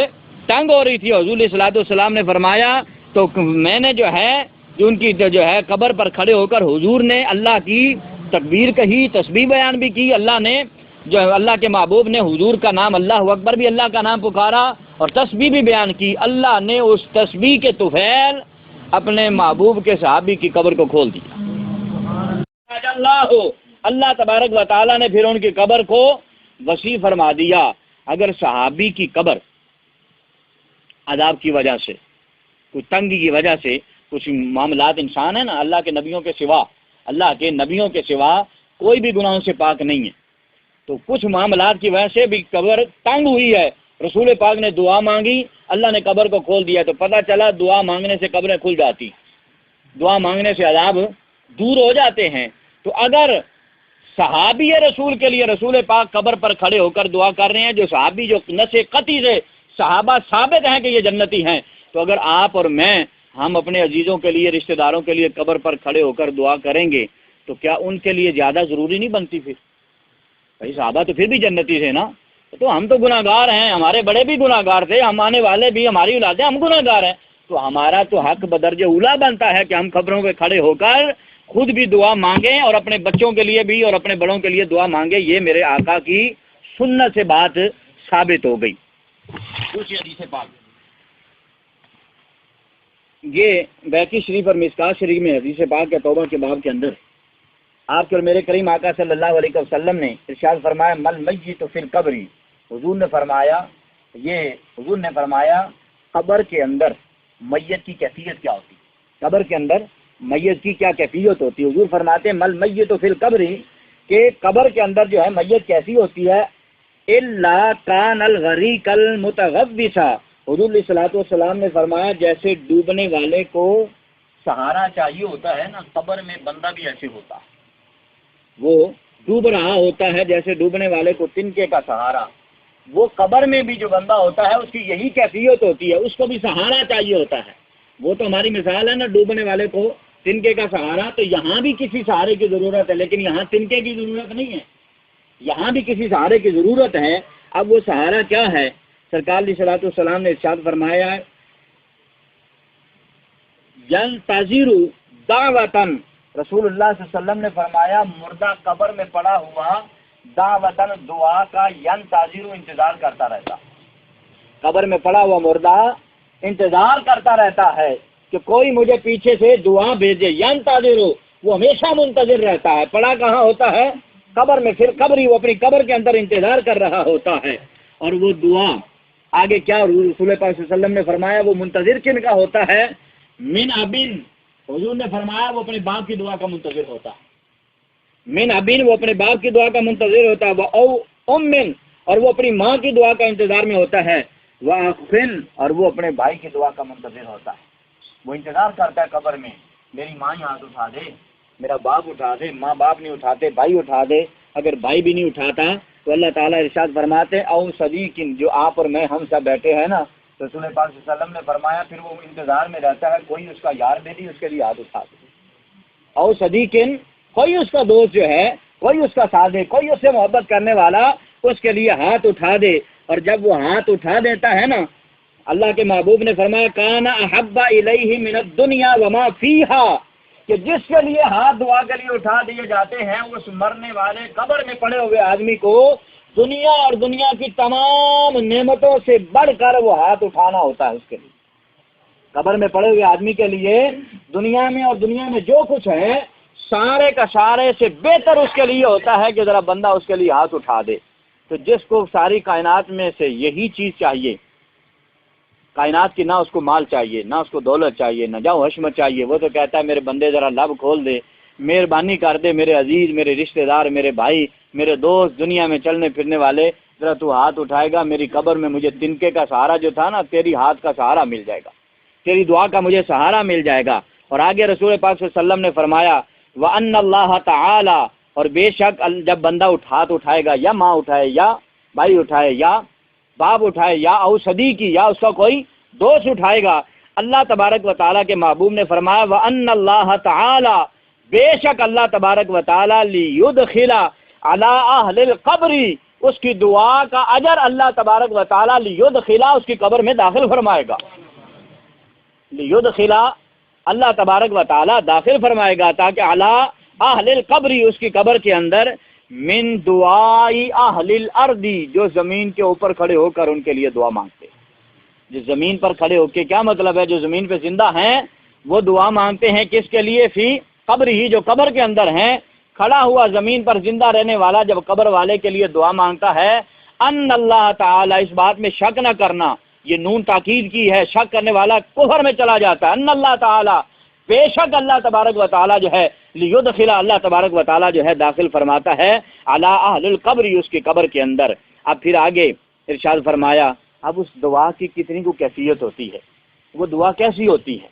تنگ ہو رہی تھی، حضور علیہ الصلوۃ والسلام نے فرمایا تو میں نے جو ہے ان کی جو ہے قبر پر کھڑے ہو کر حضور نے اللہ کی تکبیر کہی، تسبیح بیان بھی کی، اللہ نے جو اللہ کے محبوب نے حضور کا نام اللہ اکبر بھی اللہ کا نام پکارا اور تسبیح بھی بیان کی، اللہ نے اس تسبیح کے طفیل اپنے محبوب کے صحابی کی قبر کو کھول دیا، اللہ تبارک و تعالیٰ نے پھر ان کی قبر کو وسیع فرما دیا۔ اگر صحابی کی قبر عذاب کی وجہ سے، کچھ تنگی کی وجہ سے، کچھ معاملات، انسان ہے نا، اللہ کے نبیوں کے سوا کوئی بھی گناہوں سے پاک نہیں ہے، تو کچھ معاملات کی وجہ سے بھی قبر تنگ ہوئی ہے، رسول پاک نے دعا مانگی، اللہ نے قبر کو کھول دیا، تو پتہ چلا دعا مانگنے سے قبریں کھل جاتی، دعا مانگنے سے عذاب دور ہو جاتے ہیں۔ تو اگر صحابی رسول کے لیے رسول پاک قبر پر کھڑے ہو کر دعا کر رہے ہیں، جو صحابی جو نص قطعی سے صحابہ ثابت ہیں کہ یہ جنتی ہیں، تو اگر آپ اور میں، ہم اپنے عزیزوں کے لیے، رشتہ داروں کے لیے قبر پر کھڑے ہو کر دعا کریں گے تو کیا ان کے لیے زیادہ ضروری نہیں بنتی؟ پھر بھائی صحابہ تو پھر بھی جنتی تھے نا، تو ہم تو گناہ گار ہیں، ہمارے بڑے بھی گناہ گار تھے، ہم آنے والے بھی، ہماری اولادیں، ہم گناہ گار ہیں، تو ہمارا تو حق بدرجہ اولا بنتا ہے کہ ہم قبروں پہ کھڑے ہو کر خود بھی دعا مانگیں اور اپنے بچوں کے لیے بھی اور اپنے بڑوں کے لیے دعا مانگیں. یہ میرے آقا کی سنت سے بات ثابت ہو گئی. دوسری حدیث پاک یہ بیہقی شریف اور مشکات شریف میں حدیث پاک کے توبہ کے باب کے اندر آپ کے اور میرے کریم آقا صلی اللہ علیہ وسلم نے ارشاد فرمایا مل میت فی القبر. حضور نے فرمایا قبر کے اندر میت کی کیفیت کیا ہوتی ہے, قبر کے اندر میت کی کیا کیفیت ہوتی ہے. حضور فرماتے ہیں مل میت فی القبر کہ قبر کے اندر جو ہے میت کیسی ہوتی ہے. الا کان الغریق المتغوث. حضور علیہ الصلوۃ والسلام نے فرمایا جیسے ڈوبنے والے کو سہارا چاہیے ہوتا ہے نا, قبر میں بندہ بھی ایسے ہوتا ہے, وہ ڈوب رہا ہوتا ہے جیسے ڈوبنے والے کو تنکے کا سہارا. وہ قبر میں بھی جو بندہ ہوتا ہے اس کی یہی کیفیت ہوتی ہے, اس کو بھی سہارا چاہیے ہوتا ہے. وہ تو ہماری مثال ہے نا ڈوبنے والے کو تنکے کا سہارا, تو یہاں بھی کسی سہارے کی ضرورت ہے, لیکن یہاں تنکے کی ضرورت نہیں ہے, یہاں بھی کسی سہارے کی ضرورت ہے. اب وہ سہارا کیا ہے؟ سرکار علیہ الصلوۃ والسلام نے ارشاد فرمایا ینتظر دعوتن. رسول اللہ صلی اللہ علیہ وسلم نے فرمایا مردہ قبر میں پڑا ہوا دعوتن دعا کا ینتظر انتظار کرتا رہتا. قبر میں پڑا ہوا مردہ انتظار کرتا رہتا ہے کہ کوئی مجھے پیچھے سے دعا بھیجے. ینتظر وہ ہمیشہ منتظر رہتا ہے. پڑا کہاں ہوتا ہے؟ قبر میں. پھر قبری وہ اپنی قبر کے اندر انتظار کر رہا ہوتا ہے. اور وہ دعا آگے کیا رسول پاک صلی اللہ علیہ وسلم نے فرمایا وہ منتظر کن کا ہوتا ہے؟ من ابن. حضور نے فرمایا وہ اپنے باپ کی دعا کا منتظر ہوتا ہے. من ابن وہ اپنے باپ کی دعا کا منتظر ہوتا ہے. وہ او امن اور وہ اپنی ماں کی دعا کا انتظار میں ہوتا ہے. وہ اخن اور وہ اپنے بھائی کی دعا کا منتظر ہوتا ہے. وہ انتظار کرتا ہے قبر میں میری ماں ہاتھ اٹھا دے, میرا باپ اٹھا دے. ماں باپ نہیں اٹھاتے, بھائی اٹھا دے. اگر بھائی بھی نہیں اٹھاتا تو اللہ تعالیٰ ارشاد فرماتے او صدیقن, جو آپ اور میں ہم سب بیٹھے ہیں نا, رسول پاک صلی اللہ علیہ وسلم نے فرمایا پھر وہ انتظار میں رہتا ہے کوئی اس کا یار بھی نہیں اس کے لیے ہاتھ اٹھا دے. او صدیقن کوئی اس کا دوست جو ہے, کوئی اس کا ساتھ دے, کوئی اس سے محبت کرنے والا اس کے لیے ہاتھ اٹھا دے. اور جب وہ ہاتھ اٹھا دیتا ہے نا, اللہ کے محبوب نے فرمایا کان احب الیہ من الدنیا وما فیہا, کہ جس کے لیے ہاتھ دعا کے لیے اٹھا دیے جاتے ہیں اس مرنے والے قبر میں پڑے ہوئے آدمی کو دنیا اور دنیا کی تمام نعمتوں سے بڑھ کر وہ ہاتھ اٹھانا ہوتا ہے اس کے لیے. قبر میں پڑے ہوئے آدمی کے لیے دنیا میں اور دنیا میں جو کچھ ہے سارے کا سارے سے بہتر اس کے لیے ہوتا ہے کہ ذرا بندہ اس کے لیے ہاتھ اٹھا دے. تو جس کو ساری کائنات میں سے یہی چیز چاہیے, کائنات کی نہ اس کو مال چاہیے, نہ اس کو دولت چاہیے, نہ جاؤ حشمت چاہیے, وہ تو کہتا ہے میرے بندے ذرا لب کھول دے, مہربانی کر دے میرے عزیز, میرے رشتہ دار, میرے بھائی, میرے دوست, دنیا میں چلنے پھرنے والے, ذرا تو ہاتھ اٹھائے گا میری قبر میں مجھے تنکے کا سہارا جو تھا نا تیری ہاتھ کا سہارا مل جائے گا, تیری دعا کا مجھے سہارا مل جائے گا. اور آگے رسول پاک صلی اللہ علیہ وسلم نے فرمایا وَأَنَّ اللَّهَ تَعَالَى, اور بے شک جب بندہ ہاتھ اٹھائے گا, یا ماں اٹھائے, یا بھائی اٹھائے, یا باپ اٹھائے, یا او صدیقی, یا اس کا کوئی دوست اٹھائے گا, اللہ تبارک و تعالیٰ کے محبوب نے فرمایا وَأَنَّ اللَّهَ تَعَالَى, بے شک اللہ تبارک و تعالیٰ لِيُدْخِلَ عَلَىٰ أَهْلِ الْقَبْرِ, اس کی دعا کا اجر اللہ تبارک و تعالیٰ لِيُدْخِلَ اس کی قبر میں داخل فرمائے گا. لِيُدْخِلَ اللہ تبارک و تعالیٰ داخل فرمائے گا تاکہ عَلَىٰ أَهْلِ الْقَبْرِ اس کی قبر کے اندر من دعائی اہل الارض, جو زمین کے اوپر کھڑے ہو کر ان کے لیے دعا مانگتے. جو زمین پر کھڑے ہو کے, کیا مطلب ہے, جو زمین پہ زندہ ہیں وہ دعا مانگتے ہیں کس کے لیے؟ فی قبر ہی, جو قبر کے اندر ہیں. کھڑا ہوا زمین پر زندہ رہنے والا جب قبر والے کے لیے دعا مانگتا ہے, ان اللہ تعالی, اس بات میں شک نہ کرنا, یہ نون تاکید کی ہے, شک کرنے والا کفر میں چلا جاتا ہے. ان اللہ تعالی, بے شک اللہ تبارک و تعالی جو ہے لیدخل, اللہ تبارک و تعالی جو ہے داخل فرماتا ہے علی اہل القبر, اس کی قبر کے اندر. اب پھر آگے ارشاد فرمایا اب اس دعا کی کتنی کو کیفیت ہوتی ہے, وہ دعا کیسی ہوتی ہے.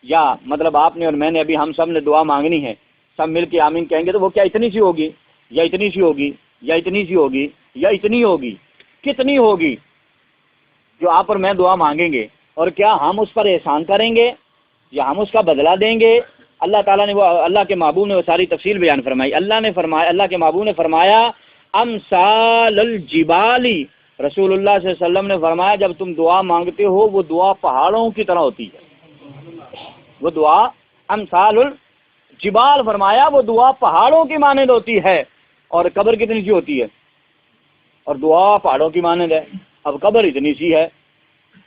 یا مطلب آپ نے اور میں نے ابھی ہم سب نے دعا مانگنی ہے, سب مل کے آمین کہیں گے تو وہ کیا اتنی سی ہوگی, یا اتنی سی ہوگی, یا اتنی سی ہوگی, یا اتنی ہوگی, کتنی ہوگی جو آپ اور میں دعا مانگیں گے؟ اور کیا ہم اس پر احسان کریں گے یا ہم اس کا بدلہ دیں گے؟ اللہ تعالیٰ نے وہ, اللہ کے محبوب نے وہ ساری تفصیل بیان فرمائی. اللہ نے فرمایا, اللہ کے محبوب نے فرمایا امثال الجبالی, رسول اللہ صلی اللہ علیہ وسلم نے فرمایا جب تم دعا مانگتے ہو وہ دعا پہاڑوں کی طرح ہوتی ہے. وہ دعا امثال الجبال، فرمایا وہ دعا پہاڑوں کی مانند ہوتی ہے، اور قبر کتنی سی ہوتی ہے، اور دعا پہاڑوں کی مانند ہے، اب قبر اتنی سی ہے،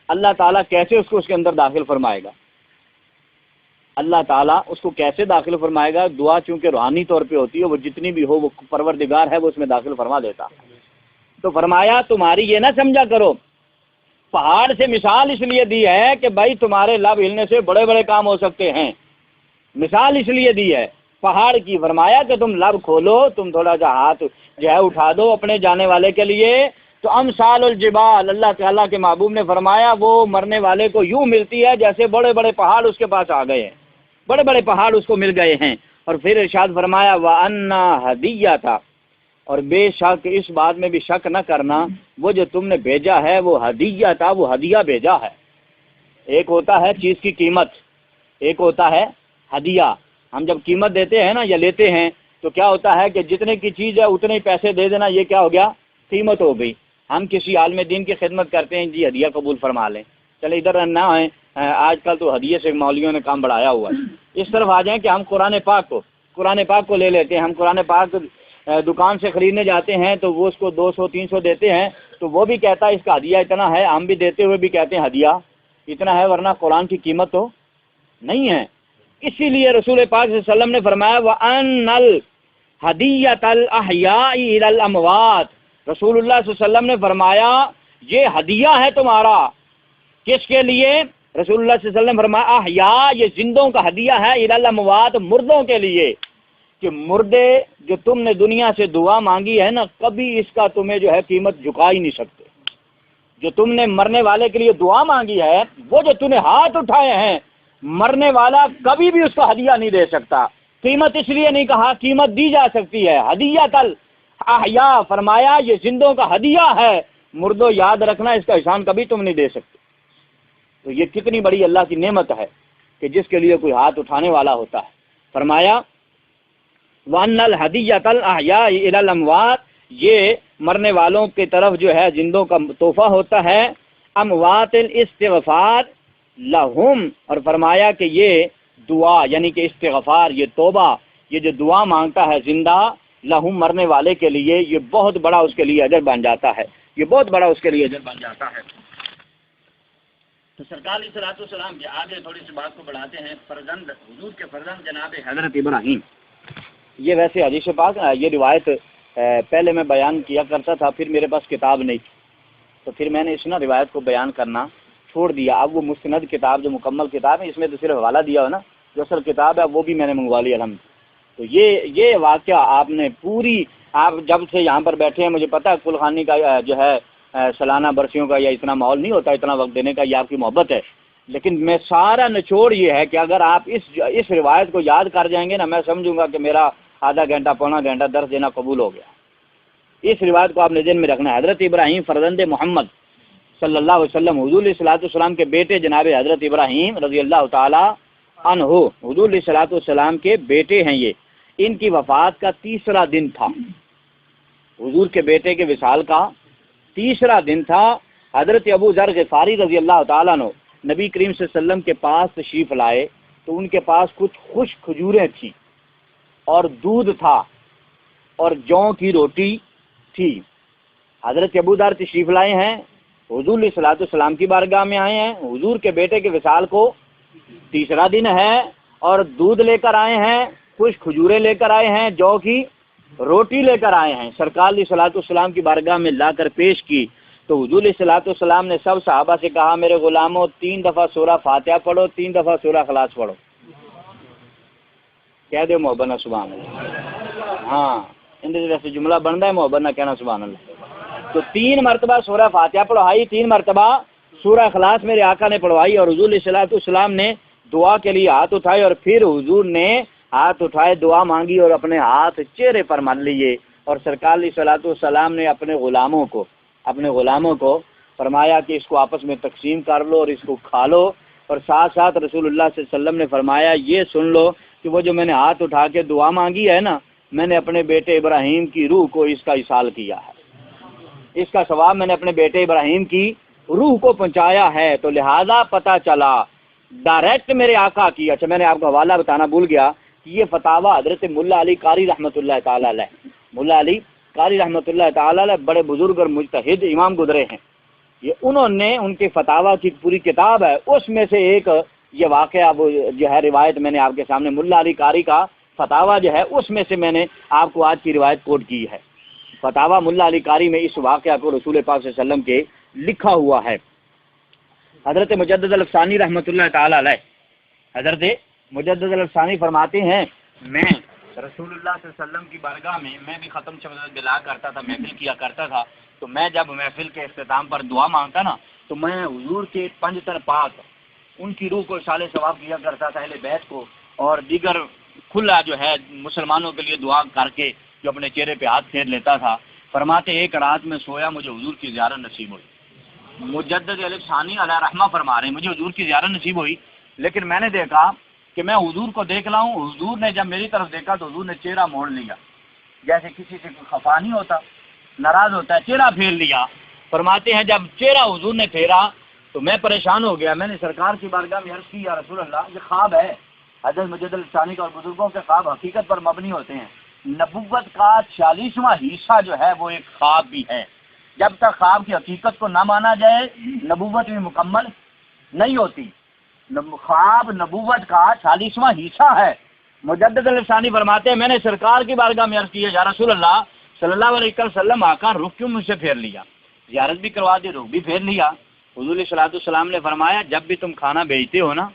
اللہ تعالیٰ کیسے اس کو اس کے اندر داخل فرمائے گا؟ اللہ تعالیٰ اس کو کیسے داخل فرمائے گا؟ دعا چونکہ روحانی طور پہ ہوتی ہے، وہ جتنی بھی ہو وہ پروردگار ہے، وہ اس میں داخل فرما دیتا۔ تو فرمایا تمہاری یہ نہ سمجھا کرو، پہاڑ سے مثال اس لیے دی ہے کہ بھائی تمہارے لب ہلنے سے بڑے بڑے کام ہو سکتے ہیں، مثال اس لیے دی ہے پہاڑ کی، فرمایا کہ تم لب کھولو، تم تھوڑا سا ہاتھ جو ہے اٹھا دو اپنے جانے والے کے لیے، تو امثال الجبال، اللہ تعالیٰ کے محبوب نے فرمایا وہ مرنے والے کو یوں ملتی ہے جیسے بڑے بڑے پہاڑ اس کے پاس آ گئے ہیں، بڑے بڑے پہاڑ اس کو مل گئے ہیں۔ اور پھر ارشاد فرمایا وَأَنَّا هَدِيَّةً، اور بے شک اس بات میں بھی شک نہ کرنا، وہ جو تم نے بھیجا ہے وہ ہدیہ تھا، وہ ہدیہ بھیجا ہے۔ ایک ہوتا ہے چیز کی قیمت، ایک ہوتا ہے ہدیہ۔ ہم جب قیمت دیتے ہیں نا یا لیتے ہیں تو کیا ہوتا ہے کہ جتنے کی چیز ہے اتنے ہی پیسے دے دینا، یہ کیا ہو گیا؟ قیمت ہو گئی۔ ہم کسی عالم دین کی خدمت کرتے ہیں، جی ہدیہ قبول فرما لیں، چلے ادھر نہ آئیں، آج کل تو ہدیے سے مولویوں نے کام بڑھایا ہوا ہے، اس طرف آ جائیں کہ ہم قرآن پاک کو لے لیتے ہیں۔ ہم قرآن پاک دکان سے خریدنے جاتے ہیں تو وہ اس کو 200 300 دیتے ہیں، تو وہ بھی کہتا ہے اس کا ہدیہ اتنا ہے، ہم بھی دیتے ہوئے بھی کہتے ہیں ہدیہ اتنا ہے، ورنہ قرآن کی قیمت تو نہیں ہے۔ اسی لیے رسول پاک صلی اللہ علیہ وسلم نے فرمایا وَأَنَّ الْهَدِيَّةَ الْأَحْيَاءِ إِلَى الْأَمْوَاتِ، رسول اللہ صلی اللہ علیہ وسلم نے فرمایا یہ ہدیہ ہے تمہارا، کس کے لیے؟ رسول اللہ صلی اللہ علیہ وسلم نے فرمایا احیاء، یہ زندوں کا ہدیہ ہے، إِلَى الْأَمْوَاتِ، مردوں کے لیے، کہ مردے جو تم نے دنیا سے دعا مانگی ہے نا، کبھی اس کا تمہیں جو ہے قیمت جھکا ہی نہیں سکتے۔ جو تم نے مرنے والے کے لیے دعا مانگی ہے، وہ جو تم نے ہاتھ اٹھائے ہیں، مرنے والا کبھی بھی اس کا ہدیہ نہیں دے سکتا۔ قیمت اس لیے نہیں کہا، قیمت دی جا سکتی ہے، ہدیۃ الاحیاء، فرمایا یہ زندوں کا ہدیہ ہے، مردوں یاد رکھنا اس کا احسان کبھی تم نہیں دے سکتے۔ تو یہ کتنی بڑی اللہ کی نعمت ہے کہ جس کے لیے کوئی ہاتھ اٹھانے والا ہوتا ہے۔ فرمایا وَأَنَّ الْهَدِيَّةَ الْأَحْيَاءِ إِلَى الْأَمْوَاتِ، یہ مرنے والوں کی طرف جو ہے زندوں کا تحفہ ہوتا ہے، اموات الاستغفار لہم، اور فرمایا کہ یہ دعا یعنی کہ استغفار، یہ توبہ، یہ جو دعا مانگتا ہے زندہ لہم مرنے والے کے لیے، یہ بہت بڑا اس کے لیے اجر بن جاتا ہے، یہ بہت بڑا اس کے لیے اجر بن جاتا ہے۔ تو سرکار علیہ الصلوۃ والسلام کے آگے تھوڑی سی بات کو بڑھاتے ہیں، فرزند حضور کے فرزند جناب حضرت ابراہیم، یہ ویسے حدیث پاک یہ روایت پہلے میں بیان کیا کرتا تھا، پھر میرے پاس کتاب نہیں تھی تو پھر میں نے اس نا روایت کو بیان کرنا چھوڑ دیا۔ اب وہ مستند کتاب جو مکمل کتاب ہے، اس میں تو صرف حوالہ دیا ہو نا، جو اصل کتاب ہے وہ بھی میں نے منگوا لی الحمد۔ تو یہ واقعہ آپ نے پوری، آپ جب سے یہاں پر بیٹھے ہیں، مجھے پتا ہے کل خانی کا جو ہے سالانہ برسیوں کا یا اتنا ماحول نہیں ہوتا اتنا وقت دینے کا، یہ آپ کی محبت ہے، لیکن میں سارا نچوڑ یہ ہے کہ اگر آپ اس روایت کو یاد کر جائیں گے نا، میں سمجھوں گا کہ میرا آدھا گھنٹہ پونا گھنٹہ درس دینا قبول ہو گیا۔ اس روایت کو آپ نے ذہن میں رکھنا ہے۔ حضرت ابراہیم فرزند محمد صلی اللہ علیہ وسلم، حضور علیہ الصلوۃ والسلام کے بیٹے جناب حضرت ابراہیم رضی اللہ تعالی عنہ، حضور علیہ الصلوۃ والسلام کے بیٹے ہیں یہ۔ ان کی وفات کا تیسرا دن تھا، حضور کے بیٹے کے وصال کا تیسرا دن تھا۔ حضرت ابو ذر غفاری رضی اللہ تعالیٰ عنہ نبی کریم صلی اللہ علیہ وسلم کے پاس تشریف لائے تو ان کے پاس کچھ خشک کھجوریں تھیں اور دودھ تھا اور جوں کی روٹی تھی۔ حضرت ابو ذر تشریف لائے ہیں، حضور علیہ الصلوۃ والسلام کی بارگاہ میں آئے ہیں، حضور کے بیٹے کے وصال کو تیسرا دن ہے اور دودھ لے کر آئے ہیں، کچھ کھجوریں لے کر آئے ہیں، جو کی روٹی لے کر آئے ہیں، سرکار علیہ الصلوۃ والسلام کی بارگاہ میں لا کر پیش کی۔ تو حضور علیہ الصلوۃ والسلام نے سب صحابہ سے کہا میرے غلاموں 3 دفعہ سورہ فاتحہ پڑھو، 3 دفعہ سورہ اخلاص پڑھو۔ کہہ دے محبت نہ سبحان اللہ، ہاں اندر ویسے جملہ بنتا ہے محبت نہ کہنا سبحان اللہ۔ تو 3 مرتبہ سورہ فاتحہ پڑھوائی، 3 مرتبہ سورہ اخلاص میرے آقا نے پڑھوائی، اور حضور علیہ الصلوۃ والسلام نے دعا کے لیے ہاتھ اٹھائے، اور پھر حضور نے ہاتھ اٹھائے دعا مانگی اور اپنے ہاتھ چہرے پر مل لیے، اور سرکار علیہ الصلوۃ والسلام نے اپنے غلاموں کو فرمایا کہ اس کو آپس میں تقسیم کر لو اور اس کو کھا لو، اور ساتھ ساتھ رسول اللہ صلی اللہ علیہ وسلم نے فرمایا یہ سن لو کہ وہ جو میں نے ہاتھ اٹھا کے دعا مانگی ہے نا، میں نے اپنے بیٹے ابراہیم کی روح کو اس کا ایصال کیا ہے، اس کا ثواب میں نے اپنے بیٹے ابراہیم کی روح کو پہنچایا ہے۔ تو لہذا پتہ چلا ڈائریکٹ میرے آقا کی. اچھا میں نے آپ کو حوالہ بتانا بھول گیا کہ یہ فتاویٰ حضرت ملا علی قاری رحمۃ اللہ تعالیٰ علیہ، ملا علی قاری رحمۃ اللہ تعالیٰ علیہ بڑے بزرگ اور مجتہد امام گزرے ہیں. یہ انہوں نے ان کے فتاویٰ کی پوری کتاب ہے، اس میں سے ایک یہ واقعہ وہ جو ہے روایت میں نے آپ کے سامنے ملا علی قاری کا فتاویٰ جو ہے اس میں سے میں نے آپ کو آج کی روایت کوٹ کی ہے. فتاویٰ ملا علی قاری میں اس واقعہ کو رسول پاک صلی اللہ علیہ وسلم کے لکھا ہوا ہے. حضرت مجدد الافسانی رحمۃ اللہ تعالیٰ علیہ، حضرت مجدد الافسانی فرماتے ہیں میں رسول اللہ صلی اللہ علیہ وسلم کی بارگاہ میں بھی ختم شبد دلا کرتا تھا، محفل کیا کرتا تھا. تو میں جب محفل کے اختتام پر دعا مانگتا نا تو میں حضور کے پنجتن پاک ان کی روح کو اصال ثواب کیا کرتا تھا، اہل بیت کو اور دیگر کھلا جو ہے مسلمانوں کے لیے دعا کر کے جو اپنے چہرے پہ ہاتھ پھیر لیتا تھا. فرماتے ایک رات میں سویا مجھے حضور کی زیارت نصیب ہوئی. مجدد الافسانی علیہ رحمہ فرما رہے ہیں مجھے حضور کی زیارت نصیب ہوئی، لیکن میں نے دیکھا کہ میں حضور کو دیکھ رہا ہوں. حضور نے جب میری طرف دیکھا تو حضور نے چہرہ موڑ لیا، جیسے کسی سے کوئی خفا نہیں ہوتا، ناراض ہوتا ہے، چہرہ پھیر لیا. فرماتے ہیں جب چہرہ حضور نے پھیرا تو میں پریشان ہو گیا. میں نے سرکار کی بارگاہ میں عرض کی یا رسول اللہ یہ خواب ہے. حضرت مجدد الافسانی کا اور بزرگوں کے خواب حقیقت پر مبنی ہوتے ہیں. نبوت کا 46واں حصہ جو ہے وہ ایک خواب بھی ہے. جب تک خواب کی حقیقت کو نہ مانا جائے نبوت بھی مکمل نہیں ہوتی. خواب نبوت کا 46واں حصہ ہے. مجدد الافسانی فرماتے ہیں میں نے سرکار کی بارگاہ میں عرض کیا یا رسول اللہ صلی اللہ علیہ وسلم آقا رخ کیوں مجھ سے پھیر لیا، زیارت بھی کروا دی رخ بھی پھیر لیا. حضور علیہ الصلوۃ والسلام نے فرمایا جب بھی تم کھانا بھیجتے ہو نا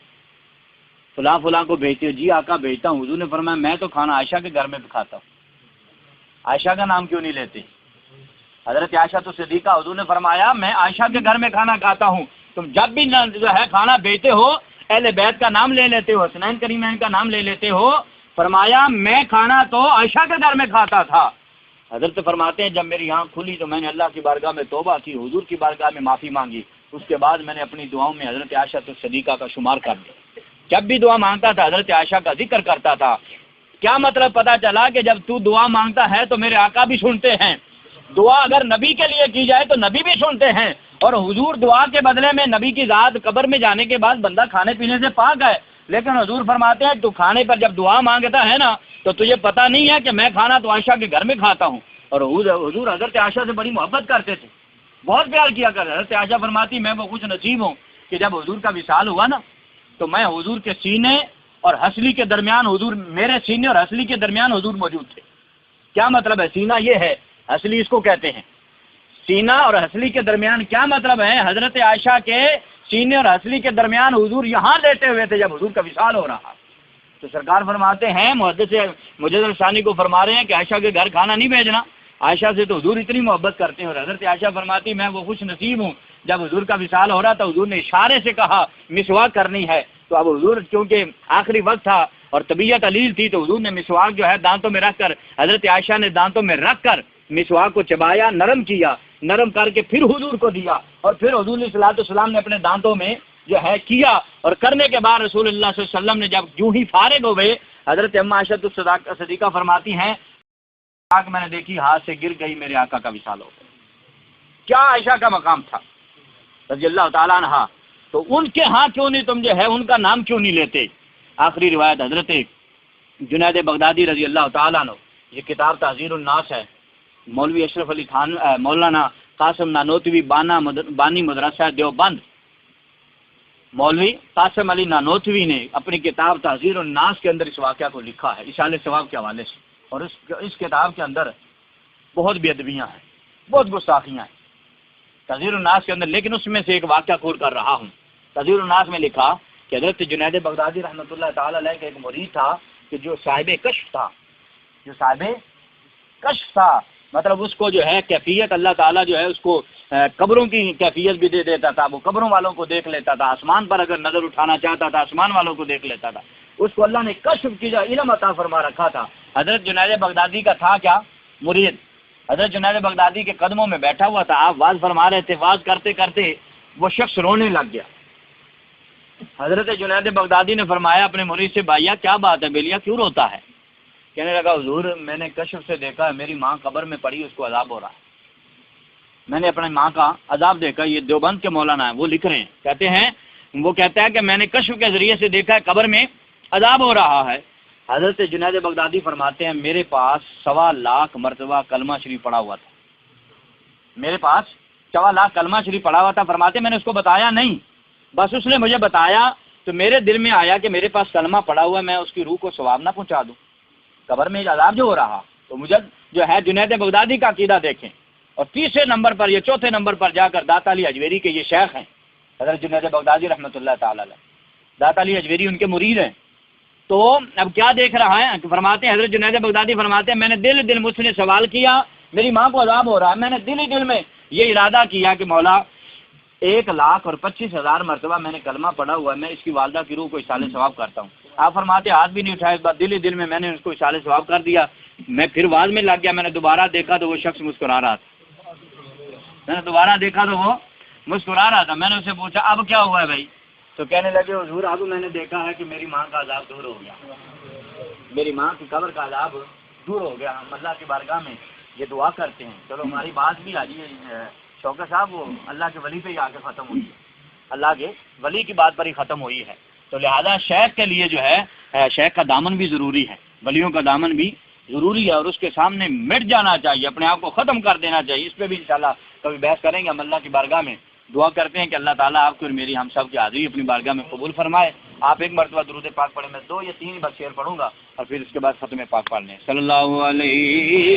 فلاں فلاں کو بھیجتے ہو، جی آقا بھیجتا ہوں. حضور نے فرمایا میں تو کھانا عائشہ کے گھر میں بھی کھاتا ہوں. عائشہ کا نام کیوں نہیں لیتے؟ حضرت عائشہ تو صدیقہ. حضور نے فرمایا میں عائشہ کے گھر میں کھانا کھاتا ہوں. تم جب بھی جو ہے کھانا بھیجتے ہو اہل بیت کا نام لے لیتے ہو، حسنین کریمین کا نام لے لیتے ہو. فرمایا میں کھانا تو عائشہ کے گھر میں کھاتا تھا. حضرت فرماتے ہیں جب میری آنکھ کھلی تو میں نے اللہ کی بارگاہ میں توبہ کی، حضور کی بارگاہ میں معافی مانگی. اس کے بعد میں نے اپنی دعاؤں میں حضرت عائشہ تو صدیقہ کا شمار کر دیا. جب بھی دعا مانگتا تھا حضرت عائشہ کا ذکر کرتا تھا. کیا مطلب پتا چلا کہ جب تو دعا مانگتا ہے تو میرے آقا بھی سنتے ہیں. دعا اگر نبی کے لیے کی جائے تو نبی بھی سنتے ہیں. اور حضور دعا کے بدلے میں نبی کی ذات قبر میں جانے کے بعد بندہ کھانے پینے سے پاک ہے، لیکن حضور فرماتے ہیں تو کھانے پر جب دعا مانگتا ہے نا تو تجھے پتہ نہیں ہے کہ میں کھانا تو عائشہ کے گھر میں کھاتا ہوں. اور حضور حضرت عائشہ سے بڑی محبت کرتے تھے، بہت پیار کیا کرتے. حضرت عائشہ فرماتی میں وہ خوش نصیب ہوں کہ جب حضور کا وصال ہوا نا تو میں حضور کے سینے اور ہسلی کے درمیان حضور میرے سینے اور ہسلی کے درمیان حضور موجود تھے. کیا مطلب ہے؟ سینہ یہ ہے، ہسلی اس کو کہتے ہیں. سینہ اور ہسلی کے درمیان کیا مطلب ہے؟ حضرت عائشہ کے سینے اور ہسلی کے درمیان حضور یہاں لیٹے ہوئے تھے جب حضور کا وصال ہو رہا. تو سرکار فرماتے ہیں محدث مجدد الثانی کو فرما رہے ہیں کہ عائشہ کے گھر کھانا نہیں بھیجنا. عائشہ سے تو حضور اتنی محبت کرتے ہیں. اور حضرت عائشہ فرماتی میں وہ خوش نصیب ہوں جب حضور کا وصال ہو رہا تھا حضور نے اشارے سے کہا مسواک کرنی ہے. تو اب حضور کیونکہ آخری وقت تھا اور طبیعت علیل تھی تو حضور نے مسواک جو ہے دانتوں میں رکھ کر حضرت عائشہ نے دانتوں میں رکھ کر مسواک کو چبایا، نرم کیا، نرم کر کے پھر حضور کو دیا. اور پھر حضور علیہ الصلوۃ والسلام نے اپنے دانتوں میں جو ہے کیا. اور کرنے کے بعد رسول اللہ صلی اللہ علیہ وسلم نے جب یوں ہی فارغ ہو گئے حضرت اما عائشہ صدیقہ فرماتی ہیں میں نے دیکھی ہاتھ سے گر گئی، میرے آقا کا وصال ہو گیا. کیا عائشہ کا مقام تھا رضی اللہ تعالیٰ عنہ. تو ان کے ہاں کیوں نہیں تم جو ہے ان کا نام کیوں نہیں لیتے؟ آخری روایت حضرت جنید بغدادی رضی اللہ تعالیٰ عنہ، یہ کتاب تحذیر الناس ہے. مولوی اشرف علی خان مولانا قاسم نانوتوی بانی مدرسہ دیوبند، مولوی قاسم علی نانوتوی نے اپنی کتاب تحذیر الناس کے اندر اس واقعہ کو لکھا ہے اشارے ثواب کے حوالے سے. اور اس کتاب کے اندر بہت بے ادبیاں ہیں، بہت گستاخیاں ہیں تحذیر الناس کے اندر. لیکن اس میں سے ایک واقعہ کھول کر رہا ہوں. تحذیر الناس میں لکھا کہ حضرت جنید بغدادی رحمۃ اللہ تعالی علیہ کا ایک مرید تھا کہ جو صاحب کشف تھا، جو صاحب کشف تھا. مطلب اس کو جو ہے کیفیت اللہ تعالیٰ جو ہے اس کو قبروں کی کیفیت بھی دے دیتا تھا. وہ قبروں والوں کو دیکھ لیتا تھا، آسمان پر اگر نظر اٹھانا چاہتا تھا آسمان والوں کو دیکھ لیتا تھا. اس کو اللہ نے کشف کی علم عطا فرما رکھا تھا. حضرت جنید بغدادی کا تھا کیا؟ مرید. حضرت جنید بغدادی کے قدموں میں بیٹھا ہوا تھا، آپ واز فرما رہے تھے، واز کرتے کرتے وہ شخص رونے لگ گیا. حضرت جنید بغدادی نے فرمایا اپنے مرید سے بھائیا کیا بات ہے بیلیا کیوں روتا ہے؟ کہنے لگا حضور میں نے کشف سے دیکھا ہے میری ماں قبر میں پڑی اس کو عذاب ہو رہا ہے. میں نے اپنی ماں کا عذاب دیکھا. یہ دیوبند کے مولانا ہیں وہ لکھ رہے ہیں، کہتے ہیں وہ کہتا ہے کہ میں نے کشف کے ذریعے سے دیکھا ہے قبر میں عذاب ہو رہا ہے۔ حضرت جنید بغدادی فرماتے ہیں میرے پاس 1.25 لاکھ مرتبہ کلمہ شریف پڑھا ہوا تھا، میرے پاس 1.25 لاکھ کلمہ شریف پڑھا ہوا تھا۔ فرماتے میں نے اس کو بتایا نہیں، بس اس نے مجھے بتایا تو میرے دل میں آیا کہ میرے پاس کلمہ پڑا ہوا ہے، میں اس کی روح کو ثواب نہ پہنچا دوں، قبر میں عذاب جو ہو رہا۔ تو مجھے جو ہے جنید بغدادی کا عقیدہ دیکھیں۔ اور تیسرے نمبر پر یا چوتھے نمبر پر جا کر داتا علی اجویری کے یہ شیخ ہیں حضرت جنید بغدادی رحمۃ اللہ تعالی علیہ، داتا علی اجویری ان کے مرید ہیں۔ تو اب کیا دیکھ رہا ہے کہ فرماتے ہیں حضرت جنید بغدادی فرماتے ہیں میں نے دل مجھ سے سوال کیا، میری ماں کو عذاب ہو رہا ہے، میں نے دل میں یہ ارادہ کیا کہ مولا 1,25,000 مرتبہ میں نے کلمہ پڑھا ہوا ہے، میں اس کی والدہ کی روح کو اصالہ ثواب کرتا ہوں۔ آپ فرماتے ہاتھ بھی نہیں اٹھایا، اس بار دل میں نے اس کو اصالہ ثواب کر دیا۔ میں پھر واز میں لگ گیا، میں نے دوبارہ دیکھا تو وہ شخص مسکرا رہا تھا، میں نے دوبارہ دیکھا تو وہ مسکرا رہا تھا۔ میں نے اسے پوچھا اب کیا ہوا ہے بھائی؟ تو کہنے لگے حضور اب میں نے دیکھا ہے کہ میری ماں کا عذاب دور ہو گیا، میری ماں کی قبر کا عذاب دور ہو گیا۔ ہم اللہ کی بارگاہ میں یہ دعا کرتے ہیں۔ چلو ہماری بات بھی آج شوکت صاحب وہ اللہ کے ولی پہ ہی آ کے ختم ہوئی ہے، اللہ کے ولی کی بات پر ہی ختم ہوئی ہے۔ تو لہذا شیخ کے لیے جو ہے شیخ کا دامن بھی ضروری ہے، ولیوں کا دامن بھی ضروری ہے، اور اس کے سامنے مٹ جانا چاہیے، اپنے آپ کو ختم کر دینا چاہیے۔ اس پہ بھی انشاءاللہ کبھی بحث کریں گے۔ ہم اللہ کی بارگاہ میں دعا کرتے ہیں کہ اللہ تعالیٰ آپ کو اور میری ہم سب کی حاضری اپنی بارگاہ میں قبول فرمائے۔ آپ ایک مرتبہ درود پاک پڑھیں، میں 2 یا 3 بار شعر پڑھوں گا اور پھر اس کے بعد ختم پاک پڑھ لیں۔ صلی اللہ علیہ